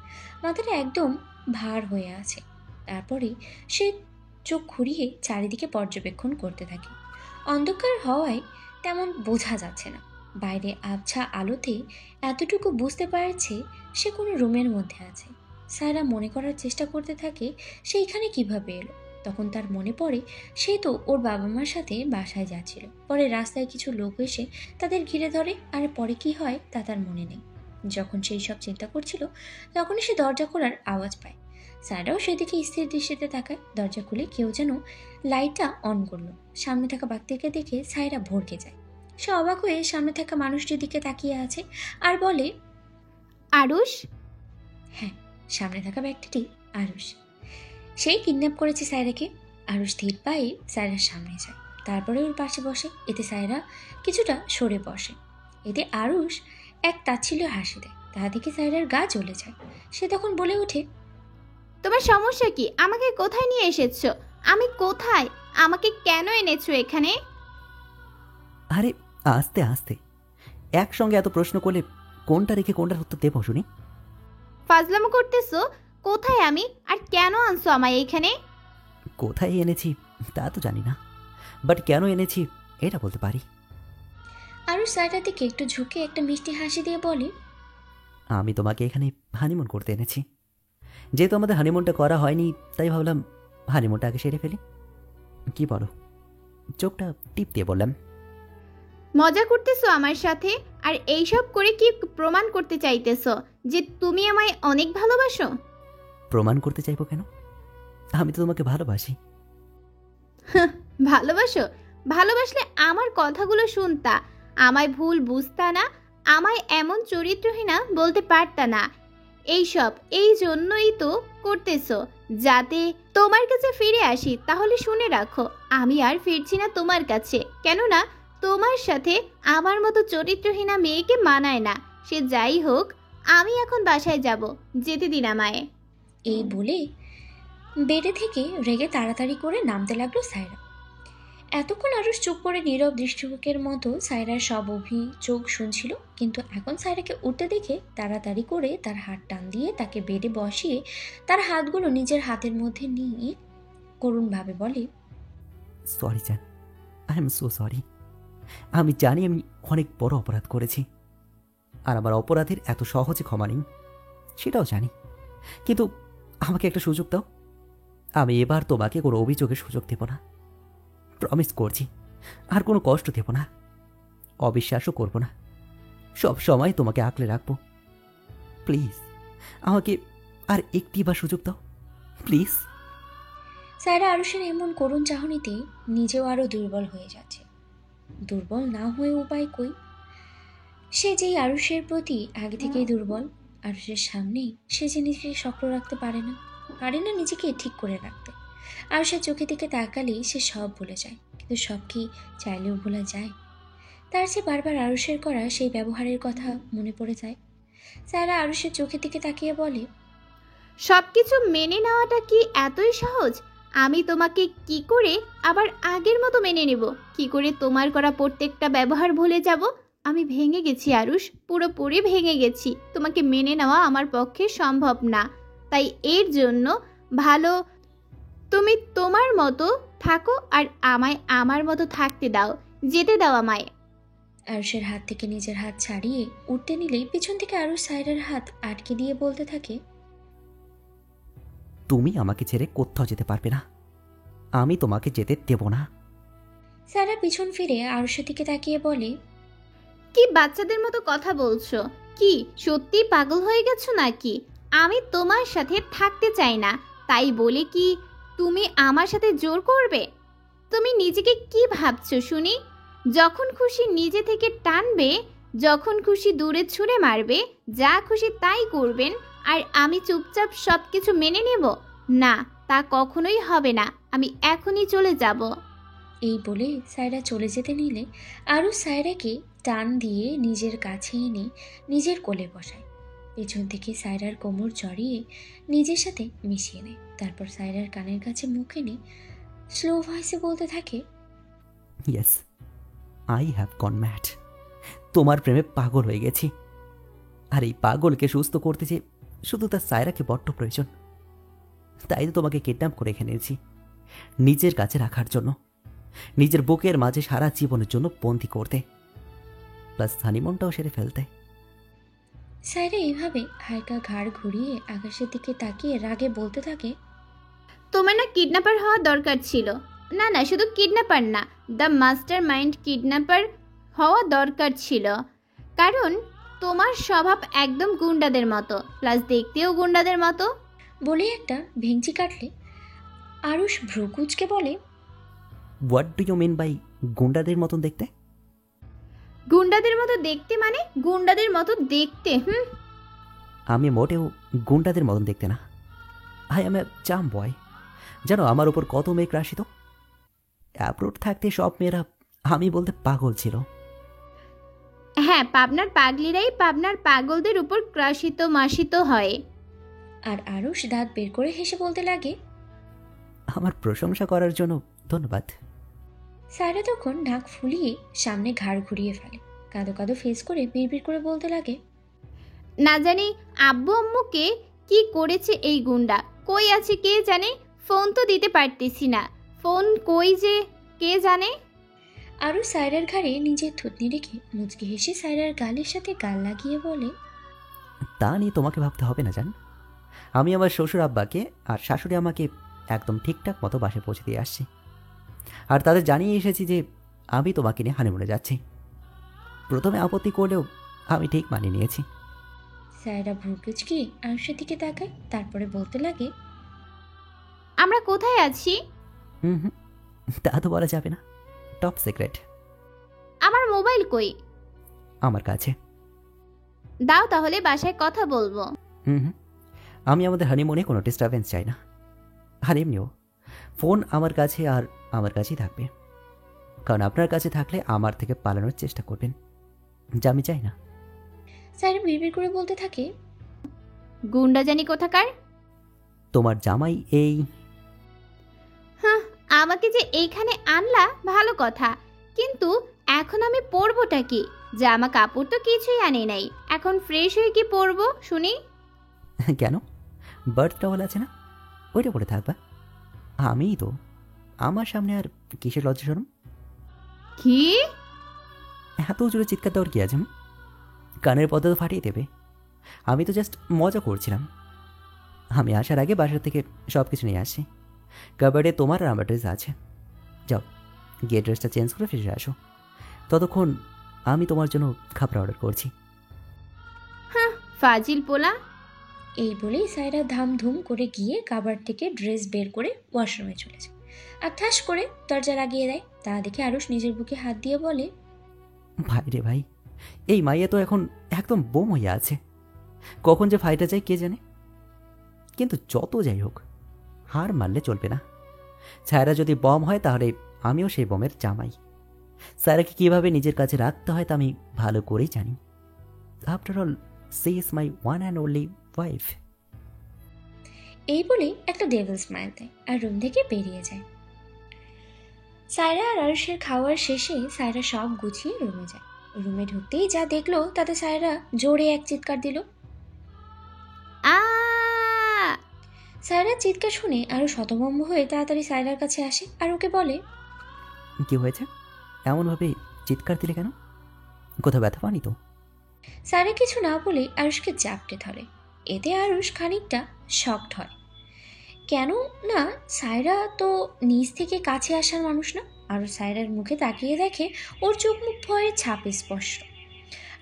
মাথাটা একদম ভার হয়ে আছে। তারপরে সে চোখ ঘুরিয়ে চারিদিকে পর্যবেক্ষণ করতে থাকে। অন্ধকার হওয়ায় তেমন বোঝা যাচ্ছে না। বাইরে আবছা আলোতে এতটুকু বুঝতে পারছে সে কোনো রুমের মধ্যে আছে। সায়রা মনে করার চেষ্টা করতে থাকে সে এখানে কিভাবে এলো। তখন তার মনে পড়ে সে তো ওর বাবা মার সাথে বাসায় যাচ্ছিল। পরে রাস্তায় কিছু লোক এসে তাদের ঘিরে ধরে, আর পরে কি হয় তা তার মনে নেই। যখন সেই সব চিন্তা করছিল তখনই সে দরজা খোলার আওয়াজ পায়। সায়রাও সেদিকে স্থির দৃষ্টিতে তাকায়। দরজা খুলে কেউ যেন লাইটটা অন করলো। সামনে থাকা ব্যক্তিকে দেখে সায়রা ভড়কে যায়। সে অবাক হয়ে সামনে থাকা মানুষটির দিকে তাকিয়ে আছে আর বলে, আরুষ? হ্যাঁ, সামনে থাকা ব্যক্তিটি আরুষ। সেই কিডন্যাপ করেছে সায়রাকে। আরুষ ধীর পায়ে সায়রার সামনে যায়, তারপরে ওর পাশে বসে। এতে সায়রা কিছুটা সরে বসে। এতে আরুষ এক তাচ্ছিল্য হাসি দেয়। তা দেখে সায়রার গা জ্বলে যায়। সে তখন বলে ওঠে, তোমার সমস্যা কি? আমাকে কোথায় নিয়ে এসেছো? আমি কোথায়? আমাকে কেন এনেছো এখানে? আরে আস্তে আস্তে, একসঙ্গে এত প্রশ্ন করলে কোনটা রেখে কোনটার উত্তর দেবো শুনি? ফাজলামো করতেছো? কোথায় আমি, আর কেন আনছো আমায় এখানে? কোথায় এনেছি তা তো জানি না, বাট কেন এনেছি এটা বলতে পারি। আরুষ সায়রার দিকে একটু ঝুঁকে একটা মিষ্টি হাসি দিয়ে বলে, আমি তোমাকে এখানে হানিমুন করতে এনেছি। যেহেতু আমাদের হানিমুনটা করা হয়নি, তাই ভাবলাম হানিমুনটা আগে সেরে ফেলি। কি বলো? চোখটা টিপ দিয়ে বললাম। মজা করতেছো আমার সাথে? আর এইসব করে কি প্রমাণ করতে চাইতেছো যে তুমি আমায় অনেক ভালোবাসো? প্রমাণ করতে চাইবো কেন? আমি তো তোমাকে ভালোবাসি। ভালোবাসো? ভালোবাসলে আমার কথাগুলো শুনতা, আমায় ভুল বুঝতা না, আমায় এমন চরিত্রহীনা বলতে পারতা না। এইসব এই জন্যই তো করতেছো, যাতে তোমার কাছে ফিরে আসি। তাহলে শুনে রাখো, আমি আর ফিরছি না তোমার কাছে। কেননা তোমার সাথে আমার মতো চরিত্রহীনা মেয়েকে মানায় না। সে যাই হোক, আমি এখন বাসায় যাব, যেতে দিন আমায়। এই বলে বেডে থেকে রেগে তাড়াতাড়ি করে নামতে লাগলো সায়রা। এতক্ষণ আরুষ চুপ করে নীরব দৃষ্টিকের মতো সায়রার সব অভিযোগ শুনছিল, কিন্তু এখন সায়রাকে উঠতে দেখে তাড়াতাড়ি করে তার হাত টান দিয়ে তাকে বেডে বসিয়ে তার হাতগুলো নিজের হাতের মধ্যে নিয়ে করুণভাবে বলে, সরি জান, আই এম সো সরি। আমি জানি আমি অনেক বড় অপরাধ করেছি, আর আমার অপরাধের এত সহজে ক্ষমা নেই, সেটাও জানি। কিন্তু আমাকে একটা সুযোগ দাও। আমি এবার তোমাকে কোনো অভিযোগের সুযোগ দেব না, প্রমিস করছি। আর কোনো কষ্ট দেব না, অবিশ্বাসও করব না, সব সময় তোমাকে আঁকলে রাখবো। প্লিজ আমাকে আর একটিবার সুযোগ দাও, প্লিজ। সায়রা আরুষের এমন করুণ চাহনিতে নিজেও আরো দুর্বল হয়ে যাচ্ছে। দুর্বল না হয়ে উপায় কই? সে যেই আরুষের প্রতি আগে থেকেই দুর্বল। আরুষের সামনেই সে যে নিজেকে শক্ত রাখতে পারে না নিজেকে ঠিক করে রাখতে। আরুষের চোখে দিকে তাকালেই সে সব ভুলে যায়, কিন্তু সব কি চাইলেও ভোলা যায়? তার চেয়ে বারবার আরুষের করা সেই ব্যবহারের কথা মনে পড়ে যায়। সায়রা আরুষের চোখের দিকে তাকিয়ে বলে, সবকিছু মেনে নেওয়াটা কি এতই সহজ? আমি তোমাকে কি করে আবার আগের মতো মেনে নেব? কি করে তোমার করা প্রত্যেকটা ব্যবহার ভুলে যাব? আমি ভেঙে গেছি আরুষ, পুরোপুরি ভেঙে গেছি। তোমাকে মেনে নেওয়া আমার পক্ষে সম্ভব না। তাই এর জন্য ভালো তুমি তোমার মতো থাকো, আর আমায় আমার মতো থাকতে দাও, যেতে দাও আমায়। আরুষের হাত থেকে নিজের হাত ছাড়িয়ে উঠতে নিলেই পিছন থেকে আরুষ সায়রার হাত আটকে দিয়ে বলতে থাকে, তুমি আমাকে ছেড়ে কোথাও যেতে পারবে না, আমি তোমাকে যেতে দেব না। সায়রা পিছন ফিরে আরুষের দিকে তাকিয়ে বলে, কি বাচ্চাদের মতো কথা বলছো? কি সত্যি পাগল হয়ে গেছো নাকি? আমি তোমার সাথে থাকতে চাই না, তাই বলে কি তুমি আমার সাথে জোর করবে? তুমি নিজেকে কি ভাবছো শুনি? যখন খুশি নিজে থেকে টানবে, যখন খুশি দূরে ছুঁড়ে মারবে, যা খুশি তাই করবেন, আর আমি চুপচাপ সব কিছু মেনে নেব? না, তা কখনোই হবে না। আমি এখনই চলে যাব। এই বলে সায়রা চলে যেতে নিলে আরুষ সায়রাকে টান দিয়ে নিজের কাছে এনে নিজের কোলে বসায়। পেছন থেকে সায়রার কোমর জড়িয়ে নিজের সাথে মিশিয়ে নেয়। তারপর সায়রার কানের কাছে মুখ এনে স্লো ভয়েসে বলতে থাকে, yes, I have gone mad. তোমার প্রেমে পাগল হয়ে গেছি, আর এই পাগলকে সুস্থ করতে যে শুধু তার সায়রাকে বড্ড প্রয়োজন। তাই তো তোমাকে কিডন্যাপ করে এখানে এনেছি, নিজের কাছে রাখার জন্য, নিজের বুকের মাঝে সারা জীবনের জন্য বন্দি করতে, প্লাস হানিমুনটাও সেরে ফেলতে। সায়রা এভাবে হালকা ঘাড় ঘুরিয়ে আকাশের দিকে তাকিয়ে রাগে বলতে থাকে, তোমার না কিডন্যাপার হওয়া দরকার ছিল। না না, শুধু কিডন্যাপার না, দ্য মাস্টার মাইন্ড কিডন্যাপার হওয়া দরকার ছিল। কারণ তোমার স্বভাব একদম গুন্ডাদের মতো, প্লাস দেখতেও গুন্ডাদের মতো। বলে একটা ভেঙচি কাটলে আরুষ ভ্রুকুচকে বলে, what do you mean by গুন্ডাদের মতন দেখতে? গুন্ডাদের মতো দেখতে মানে গুন্ডাদের মতো দেখতে। আমি মোটেও গুন্ডাদের মতন দেখতে না। আই এম এ চাম বয়। জানো আমার উপর কত মেয়ে ক্রাশিত। অ্যাপ্রোড থাকতে সব মেয়েরা আমি বলতে পাগল ছিল। হ্যাঁ, পাবনার পাগলিরাই পাবনার পাগলদের উপর ক্রাশিত মাসিত হয়। আর আরুষ দাঁত বের করে হেসে বলতে লাগে, আমার প্রশংসা করার জন্য ধন্যবাদ। সায়রা তখন নাক ফুলিয়ে সামনে ঘাড় ঘুরিয়ে ফেলে, কাঁদো কাঁদো ফেস করে বিড়বিড় করে বলতে লাগে, না জানি আব্বু আম্মুকে কি করেছে এই গুন্ডা, কই আছে কে জানে, ফোন তো দিতে পারতেছি না, ফোন কই যে কে জানে। আরুষ সায়রার ঘাড়ে নিজের থুতনি রেখে মুচকি হেসে সায়রার গালের সাথে গাল লাগিয়ে বলে, তা নিয়ে তোমাকে ভাবতে হবে না জান। আমি আমার শ্বশুর আব্বাকে আর শাশুড়ি আমাকে একদম ঠিকঠাক মতো বাসায় পৌঁছে দিয়ে আসছি। আর তাদের জানিয়ে এসেছি যে আমি তোমাকে নিয়ে হানিমুনে যাচ্ছি। প্রথমে আপত্তি করলেও আমি ঠিক মানিয়ে নিয়েছি। সায়রা ভ্রুকুচকে আরুষের দিকে তাকায়, তারপরে বলতে লাগে, আমরা কোথায় আছি? হুম, তা তো বলা যাবে না, টপ সিক্রেট। আমার মোবাইল কই? আমার কাছে। দাও তাহলে, বাসায় কথা বলবো। হুম, আমি আমাদের হানিমুনে কোনো ডিস্টারবেন্স চাই না। আর এমনিও ফোন আমার কাছে আর আমার কাছেই থাকবে, কারণ আপনার কাছে থাকলে আমার থেকে পালানোর চেষ্টা করবেন, যা আমি চাই না। সায়রা বিড়বিড় করে বলতে থাকে, গুন্ডা জানি কোথাকার। তোমার জামাই এই। হ্যাঁ, আমাকে যে এইখানে আনলা ভালো কথা, কিন্তু এখন আমি পরবোটা কি? জামা কাপড় তো কিছুই আনি নাই, এখন ফ্রেশ হয়ে কি পরবো শুনি? কেন, বার্থ টাওয়াল আছে না, ওইটা পরে থাকবা। আমিই তো, আমার সামনে আর কিসের লজ্জা শরম? কি? এত জোরে চিৎকার দেওয়ার কি আছে? কানের পর্দা তো ফাটিয়ে দেবে। আমি তো জাস্ট মজা করছিলাম। আমি আসার আগে বাসার থেকে সব কিছু নিয়ে আসছি। কাবার্ডে তোমার আর আমার ড্রেস আছে, যাও গিয়ে ড্রেসটা চেঞ্জ করে ফিরে আসো। ততক্ষণ আমি তোমার জন্য খাবার অর্ডার করছি। হ্যাঁ, ফাজিল পোলা। এই বলেই সায়রা ধামধুম করে গিয়ে কাবার থেকে ড্রেস বের করে ওয়াশরুমে চলে যায় আর ঠাস করে দরজা লাগিয়ে দেয়। তা দেখে আরুষ নিজের বুকে হাত দিয়ে বলে, ভাই রে ভাই, এই মাইয়া তো এখন একদম বোম হয়ে আছে, কখন যে ফাইটা যায় কে জানে। কিন্তু যত যাই হোক, হার মানলে চলবে না। ছায়রা যদি বম হয় তাহলে আমিও সেই বমের জামাই। সায়রাকে কীভাবে নিজের কাছে রাখতে হয় তা আমি ভালো করেই জানি। After all she is my one and only wife. এই বলে একটা ডেভিল স্মাইল দেয় আর রুম থেকে বেরিয়ে যায়। সায়রা আর আরুষের খাওয়ার শেষে সায়রা সব গুছিয়ে রুমে যায়। রুমে ঢুকতেই যা দেখলো তাতে সায়রা জোরে এক চিৎকার দিল। আ সায়রার চিৎকার শুনে আরো শতভম্ব হয়ে তাড়াতাড়ি সায়রার কাছে আসে আর ওকে বলে, কি হয়েছে, এমনভাবে চিৎকার দিলে কেন? কোথাও ব্যথা পানি তো? সায়রা কিছু না বলে আরুষকে জাপটে ধরে। এতে আরুষ খানিকটা শকড হয়, কেন না সায়রা তো নিজ থেকে কাছে আসার মানুষ না। আরুষ সায়রার মুখে তাকিয়ে দেখে ওর চোখ মুখ ভয়ের ছাপে স্পষ্ট।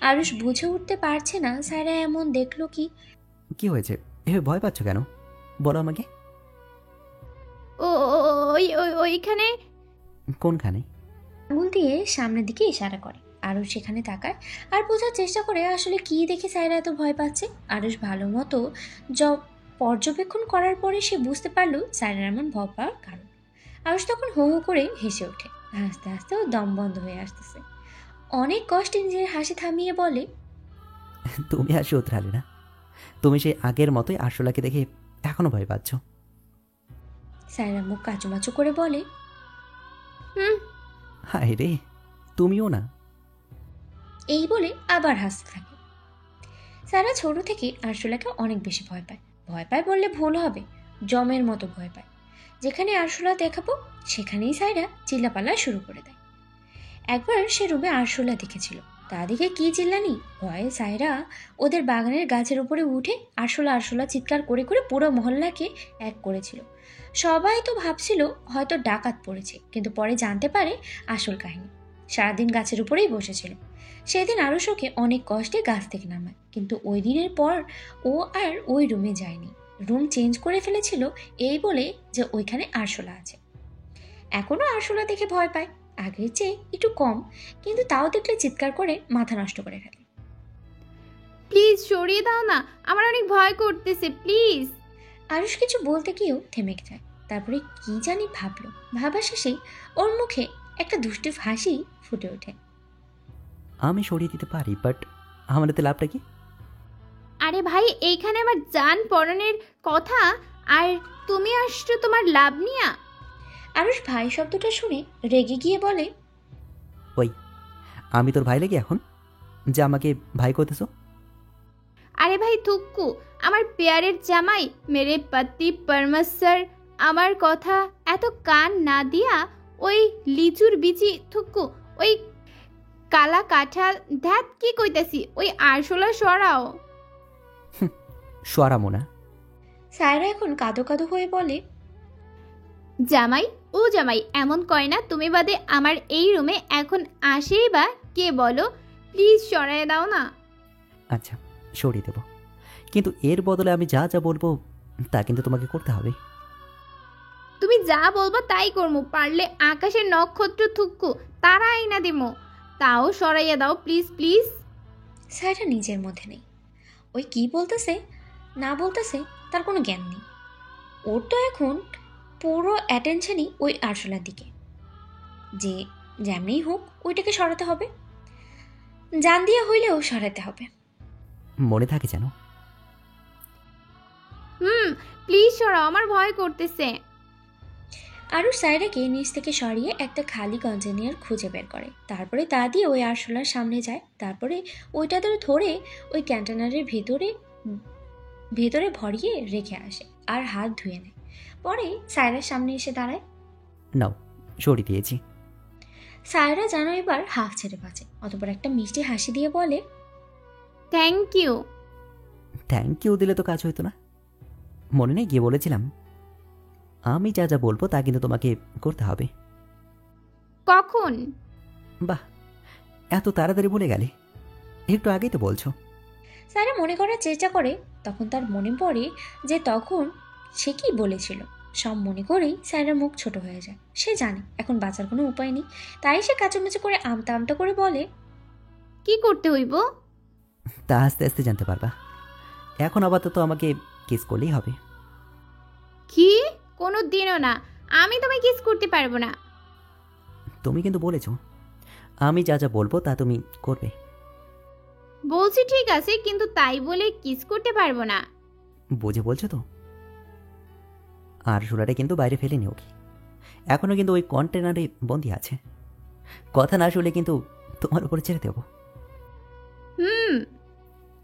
আরুষ বুঝে উঠতে পারছে না সায়রা এমন দেখলো কি। কি হয়েছে, এভাবে ভয় পাচ্ছ কেন, বলো আমাকে। ওইখানে। কোনখানে? আঙুল দিয়ে সামনের দিকে ইশারা করে। আরুষ সেখানে তাকায় আর বোঝার চেষ্টা করে আসলে কি দেখে সায়রা এত ভয় পাচ্ছে। আরুষ ভালো মতো পর্যবেক্ষণ করার পরে সে বুঝতে পারলো সায়রার এমন ভয় পাওয়ার কারণ। আরুষ তখন হো হো করে হেসে ওঠে। হাসতে হাসতে ও দম বন্ধ হয়ে আসতেছে। অনেক কষ্টে নিজের হাসি থামিয়ে বলে, তুমি হাসি উতরালে না, তুমি সেই আগের মতোই আরশোলাকে দেখে এখনো ভয় পাচ্ছ। সায়রা মুখ কাচুমাচু করে বলে, হায় রে, তুমিও না। এই বলে আবার হাসতে থাকে। সায়রা ছোট থেকে আরশোলাকে অনেক বেশি ভয় পায়। ভয় পায় বললে ভুল হবে, জমের মতো ভয় পায়। যেখানে আরশোলা দেখাবো সেখানেই সায়রা চিল্লাপাল্লা শুরু করে দেয়। একবার সে রুমে আরশোলা দেখেছিল। তা দেখে কি চিল্লানি, ভয়ে সায়রা ওদের বাগানের গাছের উপরে উঠে আরশোলা আরশোলা চিৎকার করে করে পুরো মহল্লাকে এক করেছিল। সবাই তো ভাবছিল হয়তো ডাকাত পড়েছে, কিন্তু পরে জানতে পারে আসল কাহিনী। সারাদিন গাছের উপরেই বসেছিল। সেদিন আরুষ ওকে অনেক কষ্টে গাছ থেকে নামায়, কিন্তু ওই দিনের পর ও আর ওই রুমে যায়নি। রুম চেঞ্জ করে ফেলেছিল এই বলে যে ওইখানে আরশোলা আছে। এখনও আরশোলা দেখে ভয় পায়, আগের চেয়ে একটু কম, কিন্তু তাও দেখলে চিৎকার করে মাথা নষ্ট করে ফেলে। প্লিজ সরিয়ে দাও না, আমার অনেক ভয় করতেছে, প্লিজ। আরুষ কিছু বলতে গিয়েও থেমে যায়। তারপরে কি জানি ভাবলো, ভাবা শেষেই ওর মুখে একটা দুষ্টু হাসি ফুটে ওঠে। আমি সরিয়ে দিতে পারি, বাট আমার এতে লাভটা কি? আরে ভাই, এইখানে আমার জান পরাণের কথা, আর তুমি আসছো তোমার লাভ নিয়া। আরুষ ভাই শব্দটা শুনে রেগে গিয়ে বলে, ওই, আমি তোর ভাই লাগি এখন যে আমাকে ভাই করতেছো? আরে ভাই থুক্কু, আমার পেয়ারের জামাই, মেরে পতি পরমেশ্বর, আমার কথা এত কান না দিয়া ওই লিচুর বিচি থুক্কু, ওই কালা কাঁঠাল, ধ্যাত কি কইতাছি, ওই আরশোলা সরাও। সরামো না। সায়রা এখন কাঁদো কাঁদো হয়ে বলে, জামাই ও জামাই, এমন কয় না, তুমি বাদে আমার এই রুমে এখন আসেই বা কে বলো, প্লিজ সরাই দাও না। আচ্ছা, সরিয়ে দেবো, কিন্তু এর বদলে আমি যা যা বলবো তা কিন্তু তোমাকে করতে হবে। তুমি যা বলবো তাই করবো, পারলে আকাশের নক্ষত্র থুক্কু তারা আইনা দিমো, তাও সরাইয়া দাও প্লিজ প্লিজ। সায়রা নিজের মধ্যে নেই, ওই কি বলতেছে না বলতেছে তার কোনো জ্ঞান নেই। ওর তো এখন পুরো অ্যাটেনশনই ওই আরশোলার দিকে, যে যেমনিই হোক ওইটাকে সরাতে হবে, জান দিয়ে হইলেও সরাতে হবে। মনে থাকে যেন। প্লিজ সরাও, আমার ভয় করতেছে। আরুষ সায়রাকে নিচ থেকে সরিয়ে একটা খালি কন্টেনার খুঁজে বের করে, তারপরে তা দিয়ে ওই আরশোলার সামনে যায়। তারপরে ওইটা ধরে ওই কন্টেনারের ভেতরে ভরিয়ে রেখে আসে আর হাত ধুয়ে নেয়। পরে সায়রার সামনে এসে দাঁড়ায়। নাও, সরিয়ে দিয়েছি। সায়রা যেন এবার হাফ ছেড়ে বাঁচে, অতপর একটা মিষ্টি হাসি দিয়ে বলে, থ্যাংক ইউ। থ্যাংক ইউ দিলে তো কাজ হইতো না। মনে নেই গিয়ে বলেছিলাম আমি যা যা বলবো তা কিন্তু তোমাকে করতে হবে। কখন? বাহ, এত তাড়াতাড়ি বলে গেলে, একটু আগেই তো বলছো। সায়রা মনে করার চেষ্টা করে, তখন তার মনে পড়ে যে তখন সে কি বলেছিল। সব মনে করেই সায়রার মুখ ছোট হয়ে যায়। সে জানে এখন বাঁচার কোনো উপায় নেই, তাই সে কাচুমাচু করে আমতা আমতা করে বলে, কি করতে হইব? তা আস্তে আস্তে জানতে পারবা। এখন আপাতত আমাকে কিস করলেই হবে। কি? কোনো দিনও না, আমি তোমায় কিস করতে পারবো না। তুমি কিন্তু বলেছো আমি যা যা বলবো তা তুমি করবে। বলছি ঠিক আছে, কিন্তু তাই বলে কিস করতে পারবো না। বুঝে বলছো তো? আর শোলাটা কিন্তু বাইরে ফেলেনি ওকে, এখনো কিন্তু ওই কন্টেনারে বন্দি আছে। কথা না শুনলে কিন্তু তোমার উপরে ছেড়ে দেবো।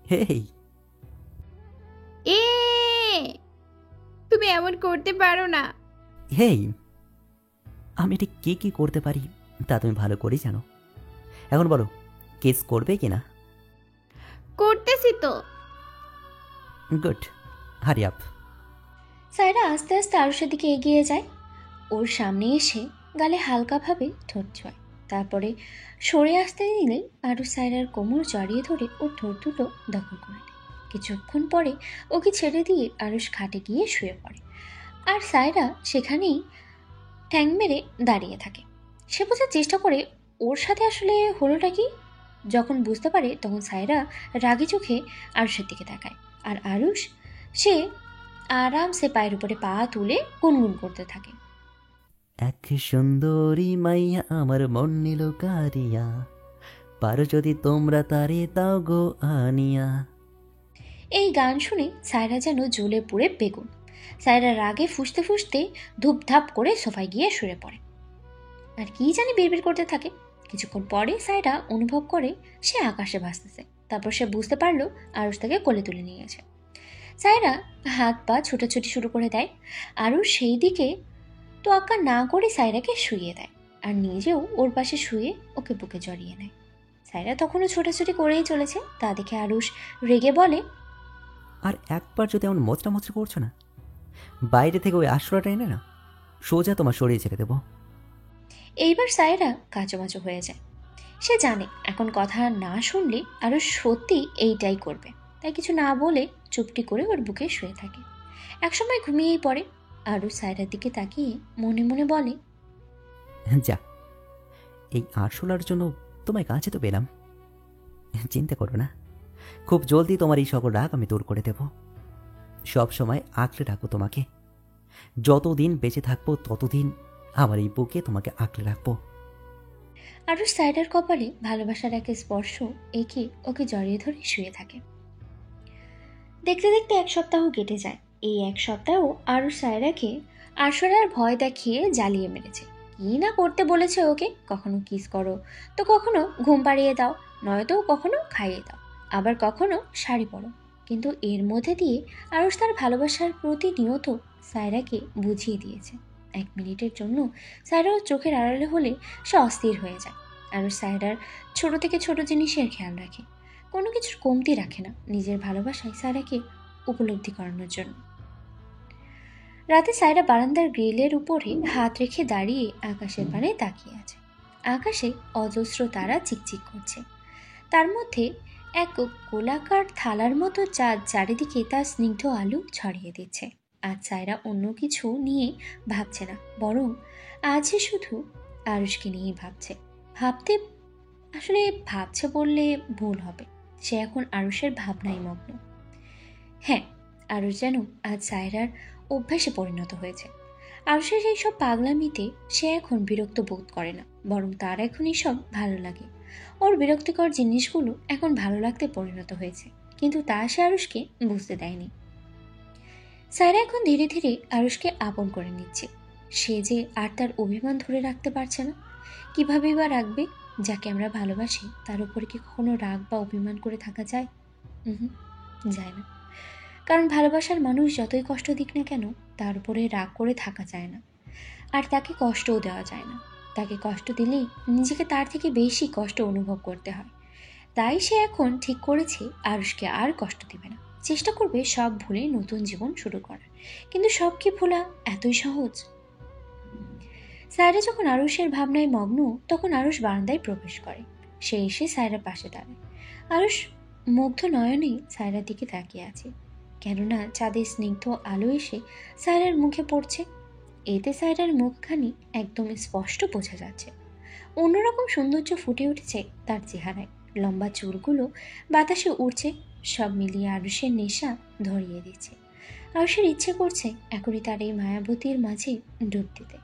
হেই, এ তুমি এমন করতে পারো না। হেই, আমি ঠিক কি কি করতে পারি তা তুমি ভালো করেই জানো। এখন বলো, কিস করবে কিনা? করতেছি তো। Good, hurry up. সায়রা আস্তে আস্তে আরুষের দিকে এগিয়ে যায়। ওর সামনে এসে গালে হালকাভাবে ঠোঁট ছোঁয়, তারপরে সরে আসতে দিলে আরুষ সায়রার কোমর জড়িয়ে ধরে ওর ঠোঁট দুটো দখল করে নেয়। কিছুক্ষণ পরে ওকে ছেড়ে দিয়ে আরুষ খাটে গিয়ে শুয়ে পড়ে, আর সায়রা সেখানেই ঠ্যাং মেরে দাঁড়িয়ে থাকে। সে বোঝার চেষ্টা করে ওর সাথে আসলে হলোটা কি। যখন বুঝতে পারে তখন সায়রা রাগি চোখে আরুষের দিকে তাকায়, আর আরুষ সে আরামসে পায়ের উপরে পা তুলে গুনগুন করতে থাকে। এক সুন্দরী মাইয়া আমার মন নিল কারিয়া, পারো যদি তোমরা তারে দাও গো আনিয়া। এই গান শুনে সায়রা যেন জ্বলে পুড়ে বেগুন। সায়রা রাগে ফুঁসতে ফুঁসতে ধূপধাপ করে সোফায় গিয়ে শুয়ে পড়ে, আর কি জানি বিড়বিড় করতে থাকে। কিছুক্ষণ পরে সায়রা অনুভব করে সে আকাশে ভাসতেছে। তারপর সে বুঝতে পারলো আরুষ তাকে কোলে তুলে নিয়ে গেছে। সায়রা হাত পা ছুটাছুটি শুরু করে দেয়। আরুষ সেই দিকে তোয়াক্কা না করে সায়রাকে শুইয়ে দেয়, আর নিজেও ওর পাশে শুয়ে ওকে বুকে জড়িয়ে নেয়। সায়রা তখনও ছোটাছুটি করেই চলেছে। তা দেখে আরুষ রেগে বলে, আর একবার যদি এমন মোচড়া মোচড়া করছো না, বাইরে থেকে ওই আশ্রয়টা এনে না সোজা তোমার সরিয়ে ছেড়ে দেবো। এইবার সায়রা কাঁচোমাচো হয়ে যায়। সে জানে এখন কথা না শুনলে আরও সত্যি এইটাই করবে, তাই কিছু না বলে চুপটি করে ওর বুকে শুয়ে থাকে। একসময় ঘুমিয়েই পড়ে। আরও সায়রার দিকে তাকিয়ে মনে মনে বলে, যা, এই আরশোলার জন্য তোমায় কাছে তো পেলাম। চিন্তা করো না, খুব জলদি তোমার এই সকল রাগ আমি দূর করে দেব। সব সময় আঁকড়ে রাখবো তোমাকে। যতদিন বেঁচে থাকবো ততদিন আমার এই বুকে তোমাকে আঁকড়ে রাখবো। আরও সায়রার কপালে ভালোবাসার এক স্পর্শ এঁকে ওকে জড়িয়ে ধরে শুয়ে থাকে। দেখতে দেখতে 1 সপ্তাহ কেটে যায়। এই 1 সপ্তাহ আরও সায়রাকে আরশোলার ভয় দেখিয়ে জ্বালিয়ে মেরেছে। কি না করতে বলেছে ওকে, কখনো কিস করো তো কখনো ঘুম পাড়িয়ে দাও, নয়তো কখনো খাইয়ে দাও, আবার কখনো শাড়ি পরো। কিন্তু এর মধ্যে দিয়ে আরশ তার ভালোবাসার প্রতিনিয়ত সায়রাকে বুঝিয়ে দিয়েছে। 1 মিনিটের জন্য সায়রার চোখের আড়ালে হলে সে অস্থির হয়ে যায়। আরশ সায়রার ছোট থেকে ছোট জিনিসের খেয়াল রাখে, কোনো কিছুর কমতি রাখে না নিজের ভালোবাসায় সায়রাকে উপলব্ধি করানোর জন্য। রাতে সায়রা বারান্দার গ্রিলের উপরে হাত রেখে দাঁড়িয়ে আকাশের পানে তাকিয়ে আছে। আকাশে অজস্র তারা চিকচিক করছে, তার মধ্যে এক গোলাকার থালার মতো চাঁদ চারিদিকে তার স্নিগ্ধ আলো ছড়িয়ে দিচ্ছে। আজ সায়রা অন্য কিছু নিয়ে ভাবছে না, বরং আজ শুধু আরুষকে নিয়েই ভাবছে। ভাবছে বললে ভুল হবে, সে এখন আরুষের ভাবনায় মগ্ন। হ্যাঁ, আরুষ যেন আজ সায়রার অভ্যাসে পরিণত হয়েছে। আরুষের এইসব পাগলামিতে সে এখন বিরক্ত বোধ করে না, বরং তার এখন এইসব ভালো লাগে। ওর বিরক্তিকর জিনিসগুলো এখন ভালো লাগতে পরিণত হয়েছে, কিন্তু তা সে আরুষকে বুঝতে দেয়নি। সায়রা এখন ধীরে ধীরে আরুষকে আপন করে নিচ্ছে। সে যে আর তার অভিমান ধরে রাখতে পারছে না। কিভাবেই বা রাখবে? যাকে আমরা ভালোবাসি তার উপরে কি কখনো রাগ বা অভিমান করে থাকা যায়? যায় না। কারণ ভালোবাসার মানুষ যতই কষ্ট দিক না কেন, তার উপরে রাগ করে থাকা যায় না, আর তাকে কষ্টও দেওয়া যায় না। তাকে কষ্ট দিলেই নিজেকে তার থেকে বেশি কষ্ট অনুভব করতে হয়। তাই সে এখন ঠিক করেছে আরুষকে আর কষ্ট দেবে না, চেষ্টা করবে সব ভুলে নতুন জীবন শুরু করার। কিন্তু সব কি ভোলা এতই সহজ? সায়রা যখন আরুষের ভাবনায় মগ্ন, তখন আরুষ বারান্দায় প্রবেশ করে। সে এসে সায়রার পাশে দাঁড়ায়। আরুষ মুগ্ধ নয়নে সায়রার দিকে তাকিয়ে আছে, কেননা চাঁদের স্নিগ্ধ আলো এসে সায়রার মুখে পড়ছে। এতে সায়রার মুখখানি একদম স্পষ্ট বোঝা যাচ্ছে। অন্যরকম সৌন্দর্য ফুটে উঠেছে তার চেহারায়। লম্বা চুলগুলো বাতাসে উড়ছে, সব মিলিয়ে আরুষের নেশা ধরিয়ে দিচ্ছে। আরুষের ইচ্ছে করছে এখনই তার এই মায়াবতীর মাঝে ডুব দিতে,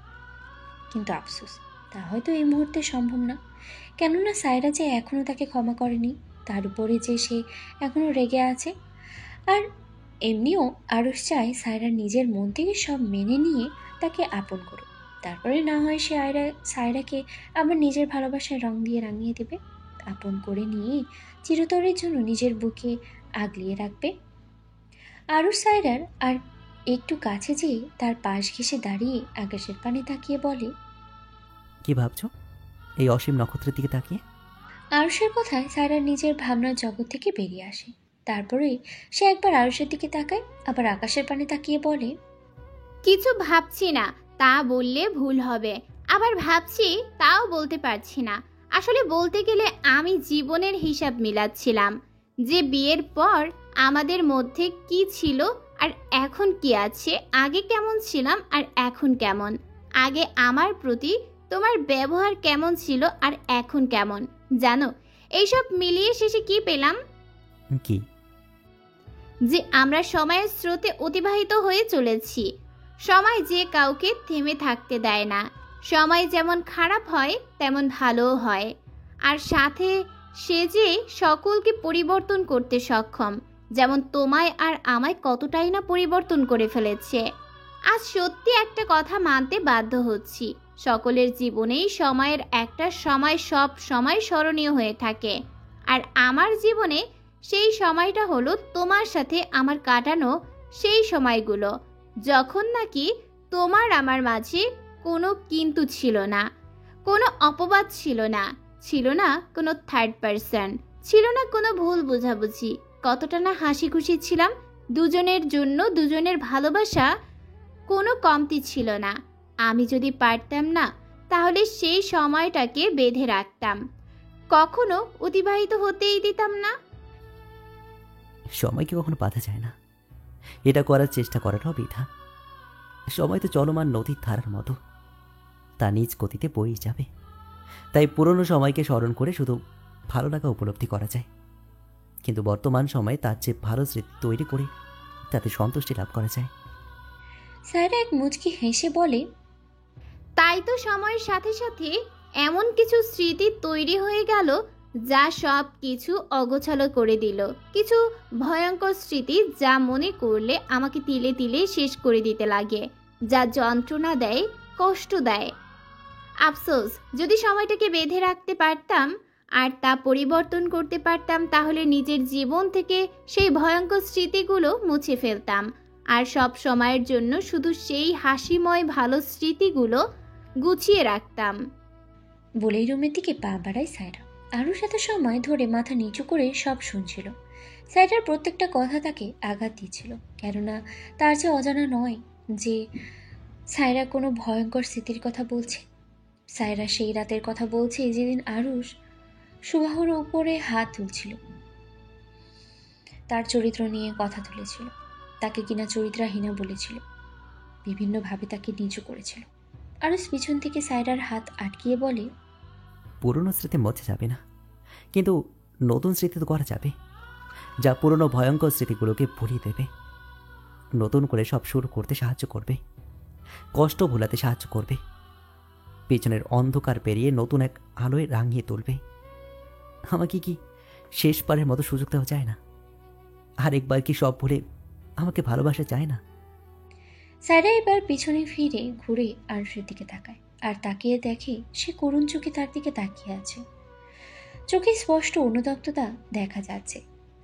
কিন্তু আফসোস তা হয়তো এই মুহূর্তে সম্ভব না। কেননা সায়রা যে এখনও তাকে ক্ষমা করেনি, তার উপরে যে সে এখনও রেগে আছে। আর এমনিও আরুষ চায় সায়রা নিজের মন থেকে সব মেনে নিয়ে তাকে আপন করুক। তারপরে না হয় সে সায়রাকে আবার নিজের ভালোবাসায় রং দিয়ে রাঙিয়ে দেবে, আপন করে নিয়ে চিরতরের জন্য নিজের বুকে আগলিয়ে রাখবে। আরুষ সায়রার আর একটু কাছে যেয়ে তার পাশ ঘেঁষে দাঁড়িয়ে আকাশের পানে তাকিয়ে বলে, কি ভাবছো এই অসীম নক্ষত্রের দিকে তাকিয়ে? আরুষের কথায় সায়রার নিজের ভাবনার জগৎ থেকে বেরিয়ে আসে। তারপরে সে একবার আরুষের দিকে তাকায়, আবার আকাশের পানে তাকিয়ে বলে, কিছু ভাবছি না তা বললে ভুল হবে, আবার ভাবছি তাও বলতে পারছি না। আসলে বলতে গেলে আমি জীবনের হিসাব মিলাচ্ছিলাম যে বিয়ের পর আমাদের মধ্যে কি ছিল আর এখন কি আছে, আগে কেমন ছিলাম আর এখন কেমন, আগে আমার প্রতি তোমার ব্যবহার কেমন ছিল আর এখন কেমন। জানো, এইসব মিলিয়ে শেষে কি পেলাম? কি? যে আমরা সময়ের স্রোতে অতিবাহিত হয়ে চলেছি। সময় যে কাউকে থেমে থাকতে দেয় না। সময় যেমন খারাপ হয় তেমন ভালোও হয়, আর সাথে সে যে সকলকে পরিবর্তন করতে সক্ষম, যেমন তোমায় আর আমায় কতটাই না পরিবর্তন করে ফেলেছে। আজ সত্যি একটা কথা মানতে বাধ্য হচ্ছি, সকলের জীবনেই সময়ের একটা সময় সব সময় স্মরণীয় হয়ে থাকে, আর আমার জীবনে সেই সময়টা হলো তোমার সাথে আমার কাটানো সেই সময়গুলো, যখন নাকি তোমার আমার মাঝে কোনো কিন্তু ছিল না, কোনো অপবাদ ছিল না, ছিল না কোনো থার্ড পারসন, ছিল না কোনো ভুল বোঝাবুঝি। কতটা না হাসি খুশি ছিলাম, দুজনের জন্য দুজনের ভালোবাসা কোনো কমতি ছিল না। আমি যদি পারতাম না তাহলে সেই সময়টাকে বেঁধে রাখতাম, কখনো অতিবাহিত হতেই দিতাম না। সময়কে কখনো বাধা যায় না, এটা করার চেষ্টা করাটাও বৃথা। সময় তো চলমান নদীর ধারার মতো, তা নিজ গতিতে বয়েই যাবে। তাই পুরনো সময়কে স্মরণ করে শুধু ভালো লাগা উপলব্ধি করা যায়, কিন্তু বর্তমান সময়ে তার চেয়ে ভালো স্মৃতি তৈরি করে তাতে সন্তুষ্টি লাভ করা যায়। সায়রা এক মুচকি হেসে বলে, তাই তো সময়ের সাথে সাথে এমন কিছু স্মৃতি তৈরি হয়ে গেল যা সব কিছু অগোছালো করে দিল। কিছু ভয়ঙ্কর স্মৃতি যা মনে করলে আমাকে তিলে তিলে শেষ করে দিতে লাগে, যা যন্ত্রণা দেয়, কষ্ট দেয়। আফসোস, যদি সময়টাকে বেঁধে রাখতে পারতাম আর তা পরিবর্তন করতে পারতাম, তাহলে নিজের জীবন থেকে সেই ভয়ঙ্কর স্মৃতিগুলো মুছে ফেলতাম আর সব সময়ের জন্য শুধু সেই হাসিময় ভালো স্মৃতিগুলো গুছিয়ে রাখতাম। বলেই রুমের দিকে পা বাড়ায় সায়রা। আরও সাথে সময় ধরে মাথা নিচু করে সব শুনছিল। সায়রার প্রত্যেকটা কথা তাকে আঘাত দিচ্ছিল, কেননা তার যে অজানা নয় যে সায়রা কোনো ভয়ঙ্কর স্মৃতির কথা বলছে। সায়রা সেই রাতের কথা বলছে যেদিন আরুষ সুবাহর উপরে হাত তুলছিল, তার চরিত্র নিয়ে কথা তুলেছিল, তাকে কিনা চরিত্রহীনা বলেছিল, বিভিন্নভাবে তাকে নিচু করেছিল। আরুষ পিছন থেকে সায়রার হাত আটকিয়ে বলে, পুরনো স্মৃতি মুছে যাবে না, কিন্তু নতুন স্মৃতি তো করা যাবে, যা পুরনো ভয়ঙ্কর স্মৃতিগুলোকে ভুলিয়ে দেবে, নতুন করে সব শুরু করতে সাহায্য করবে, কষ্ট ভোলাতে সাহায্য করবে, পেছনের অন্ধকার পেরিয়ে নতুন এক আলোয় রাঙিয়ে তুলবে। আমাকে কি শেষবারের মতো সুযোগ দেওয়া যায় না? আর একবার কি সব ভুলে আমাকে ভালোবাসা যায় না? সায়রা এবার পিছনে ফিরে ঘুরে আরুষের দিকে তাকায়, আর তাকিয়ে দেখে সে করুণ চোখে তার দিকে তাকিয়ে আছে। চোখে স্পষ্ট অনুতপ্ততা দেখা যাচ্ছে।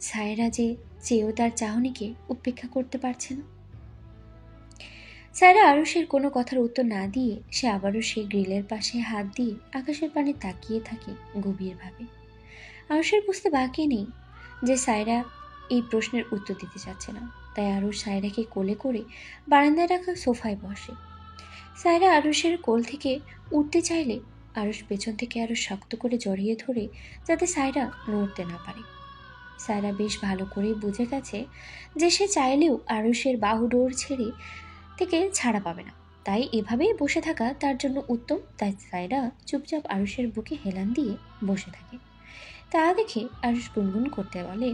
সায়রা যে চেয়েও তার চাহনিকে উপেক্ষা করতে পারছে না। সায়রা আরুষের কোনো কথার উত্তর না দিয়ে সে আবারও সেই গ্রিলের পাশে হাত দিয়ে আকাশের পানে তাকিয়ে থাকে গভীরভাবে। আরুষের বুঝতে বাকি নেই যে সায়রা এই প্রশ্নের উত্তর দিতে চাচ্ছে না, তাই আরুষ সায়রাকে কোলে করে বারান্দায় রাখা সোফায় বসে। সায়রা আরুষের কোল থেকে উঠতে চাইলে আরুষ পেছন থেকে আরো শক্ত করে জড়িয়ে ধরে যাতে সায়রা নড়তে না পারে। সায়রা বেশ ভালো করেই বুঝে গেছে যে সে চাইলেও আরুষের বাহুডোর ছেড়ে থেকে ছাড়া পাবে না, তাই এভাবেই বসে থাকা তার জন্য উত্তম। তাই সায়রা চুপচাপ আরুষের বুকে হেলান দিয়ে বসে থাকে। তা দেখে আরুষ গুনগুন করতে বলে,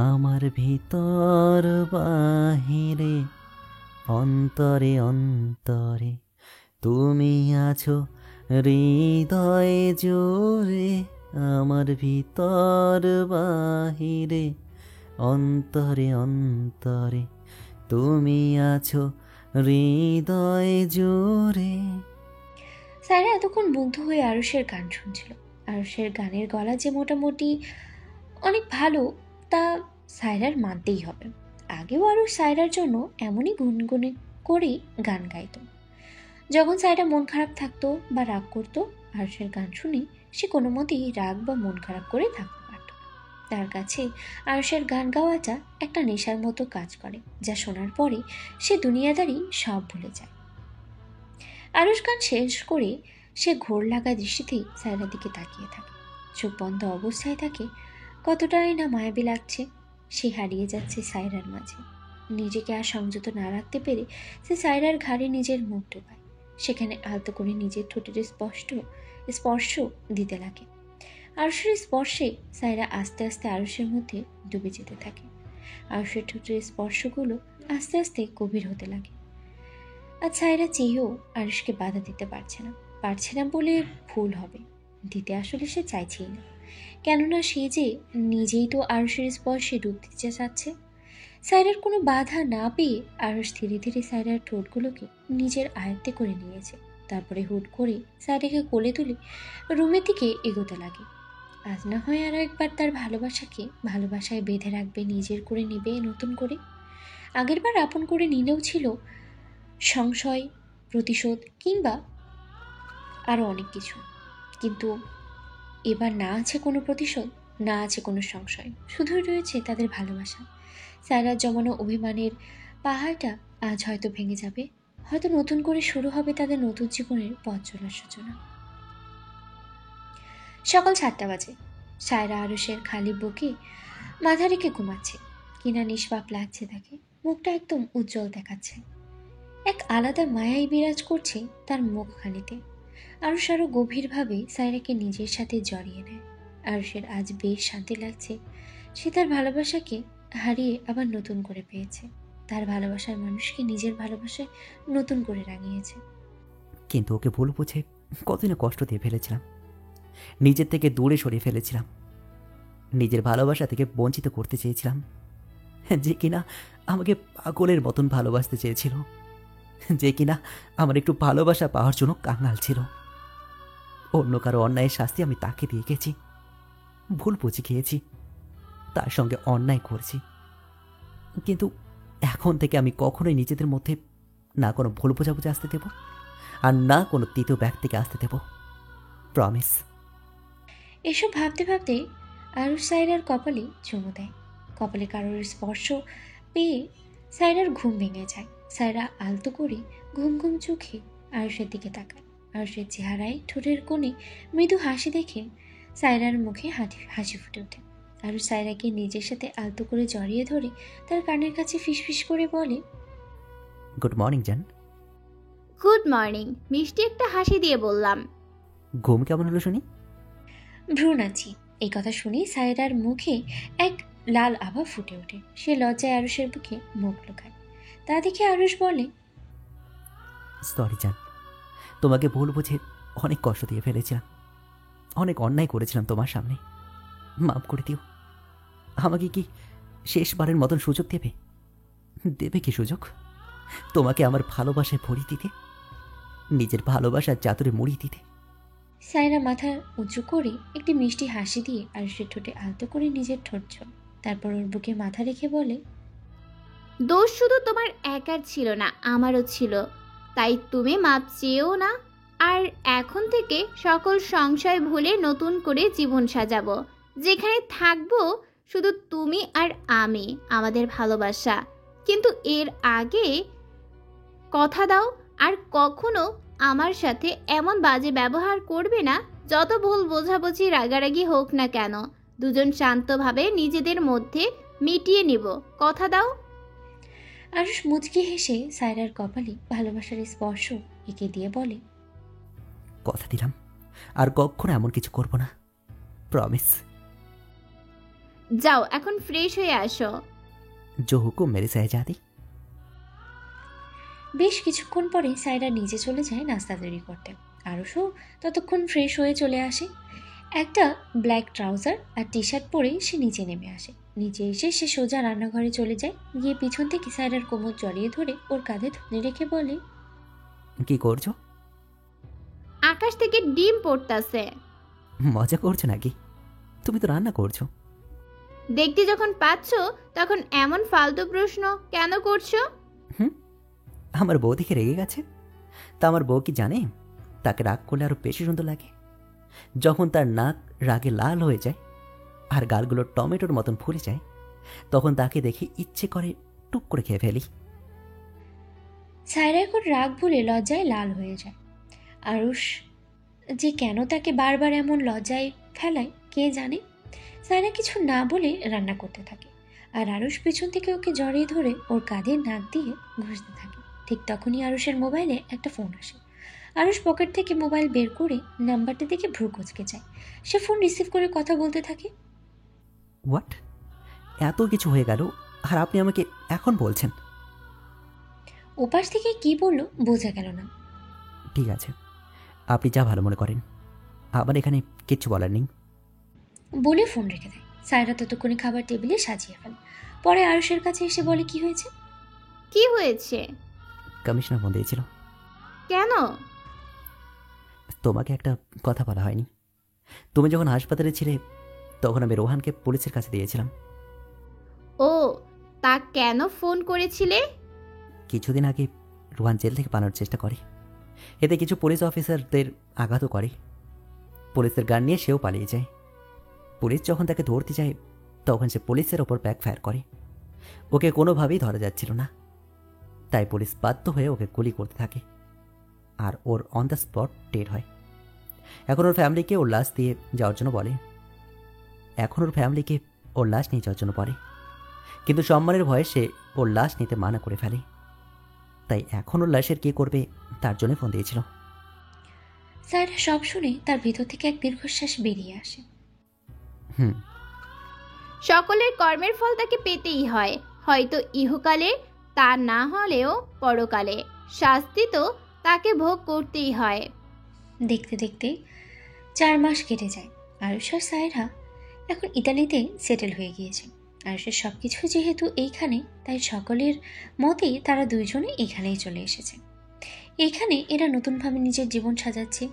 আমার ভিতর বাহিরে অন্তরে অন্তরে তুমি আছো হৃদয়ে জোরে, আমার ভিতর বাহিরে অন্তরে অন্তরে তুমি আছো হৃদয়ে জোরে। সায়রা এতক্ষণ মুগ্ধ হয়ে আরুষের গান শুনছিল। আরুষের গানের গলা যে মোটামুটি অনেক ভালো তা সায়রার মানতেই হবে। আগেও আরুষ সায়রার জন্য এমনই গুনগুনে করেই গান গাইত। যখন সায়রা মন খারাপ থাকতো বা রাগ করতো, আরুষের গান শুনে সে কোনো মতেই রাগ বা মন খারাপ করে থাকতে পারত। তার কাছে আরুষের গান গাওয়াটা একটা নেশার মতো কাজ করে, যা শোনার পরে সে দুনিয়াদারি সব ভুলে যায়। আরুষ গান শেষ করে সে ঘোর লাগা দৃষ্টিতেই সায়রার দিকে তাকিয়ে থাকে। চোখ বন্ধ অবস্থায় তাকে কতটাই না মায়াবী লাগছে। সে হারিয়ে যাচ্ছে সায়রার মাঝে। নিজেকে আর সংযত না রাখতে পেরে সে সায়রার ঘাড়ে নিজের মুখ ডোবায়। সেখানে আলতো করে নিজের ঠোঁটের স্পর্শ দিতে লাগে। আরুষের স্পর্শে সায়রা আস্তে আস্তে আরুষের মধ্যে ডুবে যেতে থাকে। আরুষের ঠোঁটের স্পর্শগুলো আস্তে আস্তে গভীর হতে লাগে। আর সায়রা চেয়েও আরুষকে বাধা দিতে পারছে না বলে ভুল হবে, দিতে আসলে সে চাইছেই না, কেননা সে যে নিজেই তো আরুষের স্পর্শে ডুব দিতে চাচ্ছে। সায়রার কোনো বাধা না পেয়ে আরুষ ধীরে ধীরে সায়রার ঠোঁটগুলোকে নিজের আয়ত্তে করে নিয়েছে। তারপরে হুট করে সায়রাকে কোলে তুলে রুমের দিকে এগোতে লাগে। আজ না হয় আরও একবার তার ভালোবাসাকে ভালোবাসায় বেঁধে রাখবে, নিজের করে নেবে নতুন করে। আগেরবার আপন করে নিলেও ছিল সংশয়, প্রতিশোধ কিংবা আরও অনেক কিছু, কিন্তু এবার না আছে কোনো প্রতিশোধ, না আছে কোনো সংশয়, শুধুই রয়েছে তাদের ভালোবাসা। সায়রার জমানো অভিমানের পাহাড়টা আজ হয়তো ভেঙে যাবে, হয়তো নতুন করে শুরু হবে তাদের নতুন জীবনের পথ চলার সূচনা। সকাল 7টা বাজে। সায়রা আরুষের খালি বুকে মাথা রেখে ঘুমাচ্ছে। কিনা নিষ্পাপ লাগছে তাকে, মুখটা একদম উজ্জ্বল দেখাচ্ছে। এক আলাদা মায়াই বিরাজ করছে তার মুখখানিতে। আরুষ আরো গভীরভাবে সায়রাকে নিজের সাথে জড়িয়ে নেয়। আরুষের আজ বেশ শান্তি লাগছে। সে তার ভালোবাসাকে হারিয়ে আবার নতুন করে পেয়েছে। তার ভালোবাসার মানুষকে নিজের ভালোবাসায় নতুন করে রাঙিয়েছে। কিন্তু ওকে ভুল বুঝে কতদিন কষ্ট দিয়ে ফেলেছিলাম, নিজের থেকে দূরে সরিয়ে ফেলেছিলাম, নিজের ভালোবাসা থেকে বঞ্চিত করতে চেয়েছিলাম। যে কিনা আমাকে পাগলের মতন ভালোবাসতে চেয়েছিল, যে কিনা আমার একটু ভালোবাসা পাওয়ার জন্য কাঙাল ছিল। অন্য কারো অন্যায়ের শাস্তি আমি তাকে দিয়ে গেছি, ভুল বুঝে খেয়েছি, তার সঙ্গে অন্যায় করছি। কিন্তু এখন থেকে আমি কখনোই নিজেদের মধ্যে না কোনো ভুল বোঝাবুঝি আসতে দেব, আর না কোনো তৃতীয় ব্যক্তিকে আসতে দেব, প্রমিস। এসব ভাবতে ভাবতে আরুষ সায়রার কপালে চুমু দেয়। কপালে কারোর স্পর্শ পেয়ে সায়রার ঘুম ভেঙে যায়। সায়রা আলতো করে ঘুম ঘুম চোখে আরুষের দিকে তাকায়। আরুষের চেহারায় ঠোঁটের কোণে মৃদু হাসি দেখে সায়রার মুখে হাসি ফুটে ওঠে। আরুষ সায়রাকে নিজের সাথে আলতো করে জড়িয়ে ধরে তার কানের কাছে ফিসফিস করে বলে, গুড মর্নিং জান। গুড মর্নিং, মিষ্টি একটা হাসি দিয়ে বললাম। ঘুম কেমন হলো শুনি? ভ্রু নাচি। এই কথা শুনে সায়রার মুখে এক লাল আভা ফুটে ওঠে। সে লজ্জায় আরুষের বুকে মুখ লুকায়। তা দেখে আরুষ বলে, সরি জান, তোমাকে ভুল বুঝে অনেক কষ্ট দিয়ে ফেলেছিলাম, অনেক অন্যায় করেছিলাম তোমার সামনে, মাফ করে দিও। আমাকে কি শেষবারের মতন সুযোগ দেবে? দেবে কি সুযোগ? তোমাকে আমার ভালোবাসায় ভরিয়ে দিতে, নিজের ভালোবাসার চাদরে মুড়িয়ে দিতে। সায়রা মাথা উঁচু করে একটি মিষ্টি হাসি দিয়ে আরুষের ঠোঁটে আলতো করে নিজের ঠোঁট ছোঁয়। তারপর ওর বুকে মাথা রেখে বলে, দোষ শুধু তোমার একার ছিল না, আমারও ছিল, তাই তুমি মাপ চেয়েও না। আর এখন থেকে সকল সংশয় ভুলে নতুন করে জীবন সাজাবো, যেখানে থাকবো শুধু তুমি আর আমি, আমাদের ভালোবাসা। কিন্তু এর আগে কথা দাও আর কখনো আমার সাথে এমন বাজে ব্যবহার করবে না। যত ভুল বোঝাবুঝি রাগারাগি হোক না কেন, দুজন শান্তভাবে নিজেদের মধ্যে মিটিয়ে নিব, কথা দাও। আরুষ মুচকি হেসে সায়রার কপালে ভালোবাসার স্পর্শ এঁকে দিয়ে বলে, কথা দিলাম আর কখনো এমন কিছু করব না, প্রমিস। যাও এখন ফ্রেশ হয়ে আসো। जो हुकुम मेरे शहजादी। বেশ কিছুক্ষণ পরে সায়রা নিজে চলে যায় নাস্তা তৈরি করতে। আরুষও ততক্ষণ ফ্রেশ হয়ে চলে আসে। একটা ব্ল্যাক ট্রাউজার আর টি শার্ট পরে সে নিচে নেমে আসে। নিচে এসে সে সোজা রান্নাঘরে চলে যায়। গিয়ে পিছন থেকে সায়রার কোমর জড়িয়ে ধরে ওর কাঁধে ধরে রেখে বলে, কি করছো? আকাশ থেকে ডিম পড়তাছে। মজা করছো নাকি? তুমি তো রান্না করছো। দেখতে যখন পাচ্ছ তখন এমন ফালতু প্রশ্ন কেন করছো? আমার বউ দেখে রেগে গেছে। তা আমার বউ কি জানে তাকে রাগ করলে আরো বেশি সুন্দর লাগে? যখন তার নাক রাগে লাল হয়ে যায় আর গালগুলো টমেটোর মতন ফুলে যায়, তখন তাকে দেখে ইচ্ছে করে টুক করে খেয়ে ফেলি। সায়রা এখন রাগ ভুলে লজ্জায় লাল হয়ে যায়। আরুষ যে কেন তাকে বারবার এমন লজ্জায় ফেলায় কে জানে। সায়রা কিছু না বলে রান্না করতে থাকে আর আরুষ পিছন থেকে ওকে জড়িয়ে ধরে ওর কাঁধে নাক দিয়ে ঘষতে থাকে। ঠিক তখনই আরুষের মোবাইলে একটা ফোন আসে। আরুষ পকেট থেকে মোবাইল বের করে নাম্বারটা দেখে ভ্রু কুঁচকে যায়। সে ফোন রিসিভ করে কথা বলতে থাকে। হোয়াট? এত কিছু হয়ে গেল আর আপনি আমাকে এখন বলছেন? ওপাশ থেকে কি বললো বোঝা গেল না। ঠিক আছে, আপনি যা ভালো মনে করেন, আমার এখানে কিচ্ছু বলার নেই বলে ফোন রেখে দেয়। সায়রা ততক্ষণে খাবার টেবিলে সাজিয়ে ফেলে। পরে আরুষের কাছে এসে বলে, কি হয়েছে? কি হয়েছে? কমিশনার ফোন দিয়েছিল। কেন? তোমাকে একটা কথা বলা হয়নি। তুমি যখন হাসপাতালে ছিলে তখন আমি রোহানকে পুলিশের কাছে দিয়েছিলাম। ও, তা কেন ফোন করেছিলে? কিছুদিন আগে রোহান জেল থেকে পালানোর চেষ্টা করে, এতে কিছু পুলিশ অফিসারদের আঘাতও করে। পুলিশের গান নিয়ে সেও পালিয়ে যায়। পুলিশ যখন তাকে ধরতে যায় তখন সে পুলিশের ওপর ব্যাকফায়ার করে। ওকে কোনোভাবেই ধরা যাচ্ছিল না, তাই পুলিশ বাধ্য হয়ে ওকে গুলি করতে থাকে, আর ওর অন দ্য স্পট ডেড হয়। এখন ওর ফ্যামিলিকে ওর লাশ নিয়ে যাওয়ার জন্য বলে, কিন্তু সম্মানের ভয়ে সে ওর লাশ নিতে মানা করে ফেলে। তাই এখন ওর লাশের কী করবে তার জন্য ফোন দিয়েছিল। সায়রা সব শুনে তার ভিতর থেকে এক দীর্ঘশ্বাস বেরিয়ে আসে। সকলের কর্মের ফল তাকে পেতেই হয়, হয়তো ইহকালে, তা না হলেও পরকালে। শাস্তি তো তাকে ভোগ করতেই হয়। দেখতে দেখতে 4 মাস কেটে যায়। আরুষ আর সায়রা এখন ইতালিতে সেটেল হয়ে গিয়েছে। আরুষের সব কিছু যেহেতু এইখানে, তাই সকলের মতেই তারা দুইজনে এখানেই চলে এসেছে। এখানে এরা নতুনভাবে নিজের জীবন সাজাচ্ছে,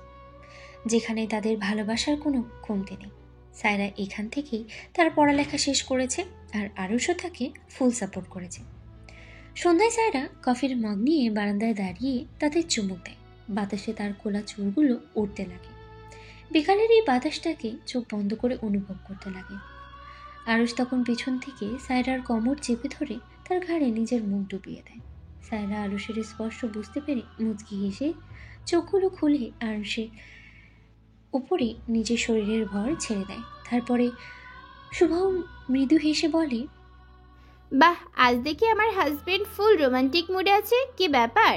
যেখানে তাদের ভালোবাসার কোনো কমতি নেই। সায়রা এখান থেকেই তার পড়ালেখা শেষ করেছে, আর আরুষও তাকে ফুল সাপোর্ট করেছে। সন্ধ্যায় সায়রা কফির মগ নিয়ে বারান্দায় দাঁড়িয়ে তাদের চুমুক দেয়। বাতাসে তার খোলা চুলগুলো উঠতে লাগে। বিকালের এই বাতাসটাকে চোখ বন্ধ করে অনুভব করতে লাগে। আরুষ তখন পিছন থেকে সায়রার কোমর চেপে ধরে তার ঘাড়ে নিজের মুখ ডুবিয়ে দেয়। সায়রা আরুষের স্পর্শ বুঝতে পেরে মুচকি হেসে চোখগুলো খুলে আরুষের উপরে নিজের শরীরের ভর ছেড়ে দেয়। তারপরে শুভম মৃদু হেসে বলে, বাহ, আজ দেখি আমার হাজবেন্ড ফুল রোমান্টিক মুডে আছে, কি ব্যাপার?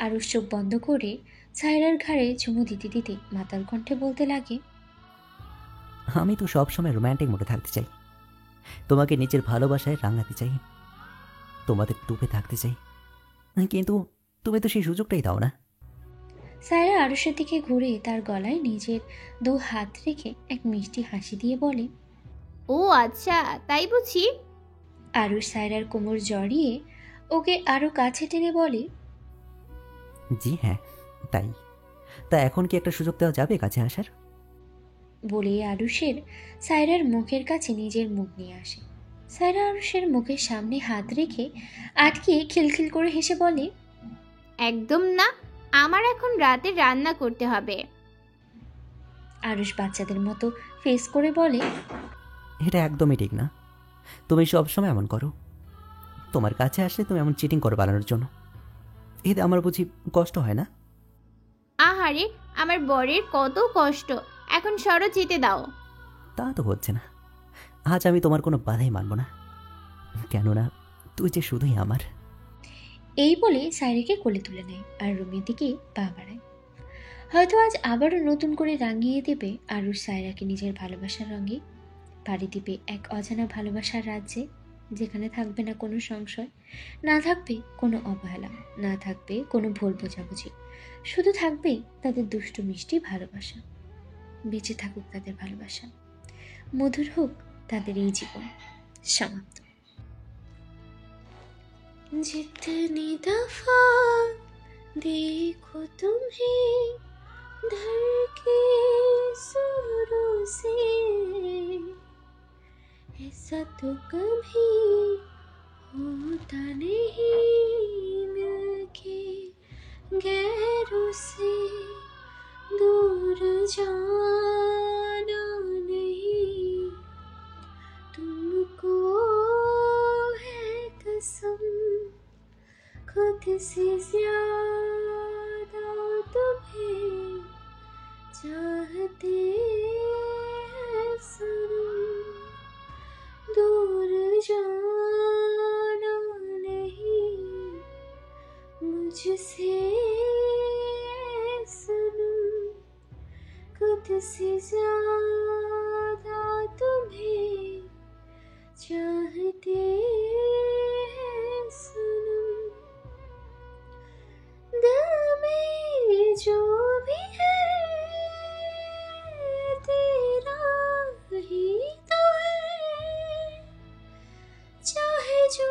আরুষ চোখ বন্ধ করে সায়রার ঘাড়ে চুমু দিতে দিতে মাতাল কণ্ঠে বলতে লাগে, আমি তো সবসময় রোম্যান্টিক মোডে থাকতে চাই, তোমাকে নিজের ভালোবাসায় রাঙাতে চাই, তোমাদের টুপে থাকতে চাই, কিন্তু তুমি তো সেই সুযোগটাই দাও না। সায়রা আরুষের দিকে ঘুরে তার গলায় নিজের 2 হাত রেখে এক মিষ্টি হাসি দিয়ে বলে, ও আচ্ছা, তাই বুঝি। আরুষ সায়রার কোমর জড়িয়ে ওকে আরো কাছে টেনে বলে, জি হ্যাঁ, তাই। তা এখন কি একটা সুযোগ দেওয়া যাবে কাছে আসার? বলে আরুষের সায়রার মুখের কাছে নিজের মুখ নিয়ে আসে। সায়রা আরুষের মুখের সামনে হাত রেখে আটকে খিলখিল করে হেসে বলে, একদম না, আমার এখন রাতে রান্না করতে হবে। আরুষ বাচ্চাদের মতো ফেস করে বলে, এটা একদমই ঠিক না, তুমি সবসময় এমন করো। তোমার কাছে আসলে তুমি এমন চিটিং করো পালানোর জন্য, এতে আমার বুঝি কষ্ট হয় না? আহারে, আমার বরের কত কষ্ট, এখন সরো যেতে দাও। তা তো হচ্ছে না। আজ আমি তোমার কোনো বাধাই মানব না, কেননা তুই যে শুধুই আমার। এই বলে সায়রাকে কোলে তুলে নেয় আর রুমের দিকে পা বাড়ায়। হয়তো আজ আবারও নতুন করে রাঙিয়ে দেবে আরুষ সায়রাকে নিজের ভালোবাসার রঙে। পাড়ি দিবে এক অজানা ভালোবাসার রাজ্যে, যেখানে থাকবে না কোনো সংশয়, না থাকবে কোনো অবহেলা, না থাকবে কোনো ভুল বোঝাবুঝি, শুধু থাকবে তাদের দুষ্টু মিষ্টি ভালোবাসা। বেঁচে থাকুক তাদের ভালোবাসা, মধুর হোক তাদের এই জীবন। সমাপ্ত। जितनी दफा देखो तुम्हें धड़के सुरों से, ऐसा तो कभी होता नहीं मिलके गैरों से दूर जाना नहीं, तुमको है कसम खुद से ज्यादा तुम्हें चाहते हैं सनम, दूर जाना नहीं मुझसे सनम, खुद से ज्यादा तुम्हें चाहते हैं सनम, दिल में जो भी है तेरा ही तो है, चाहे जो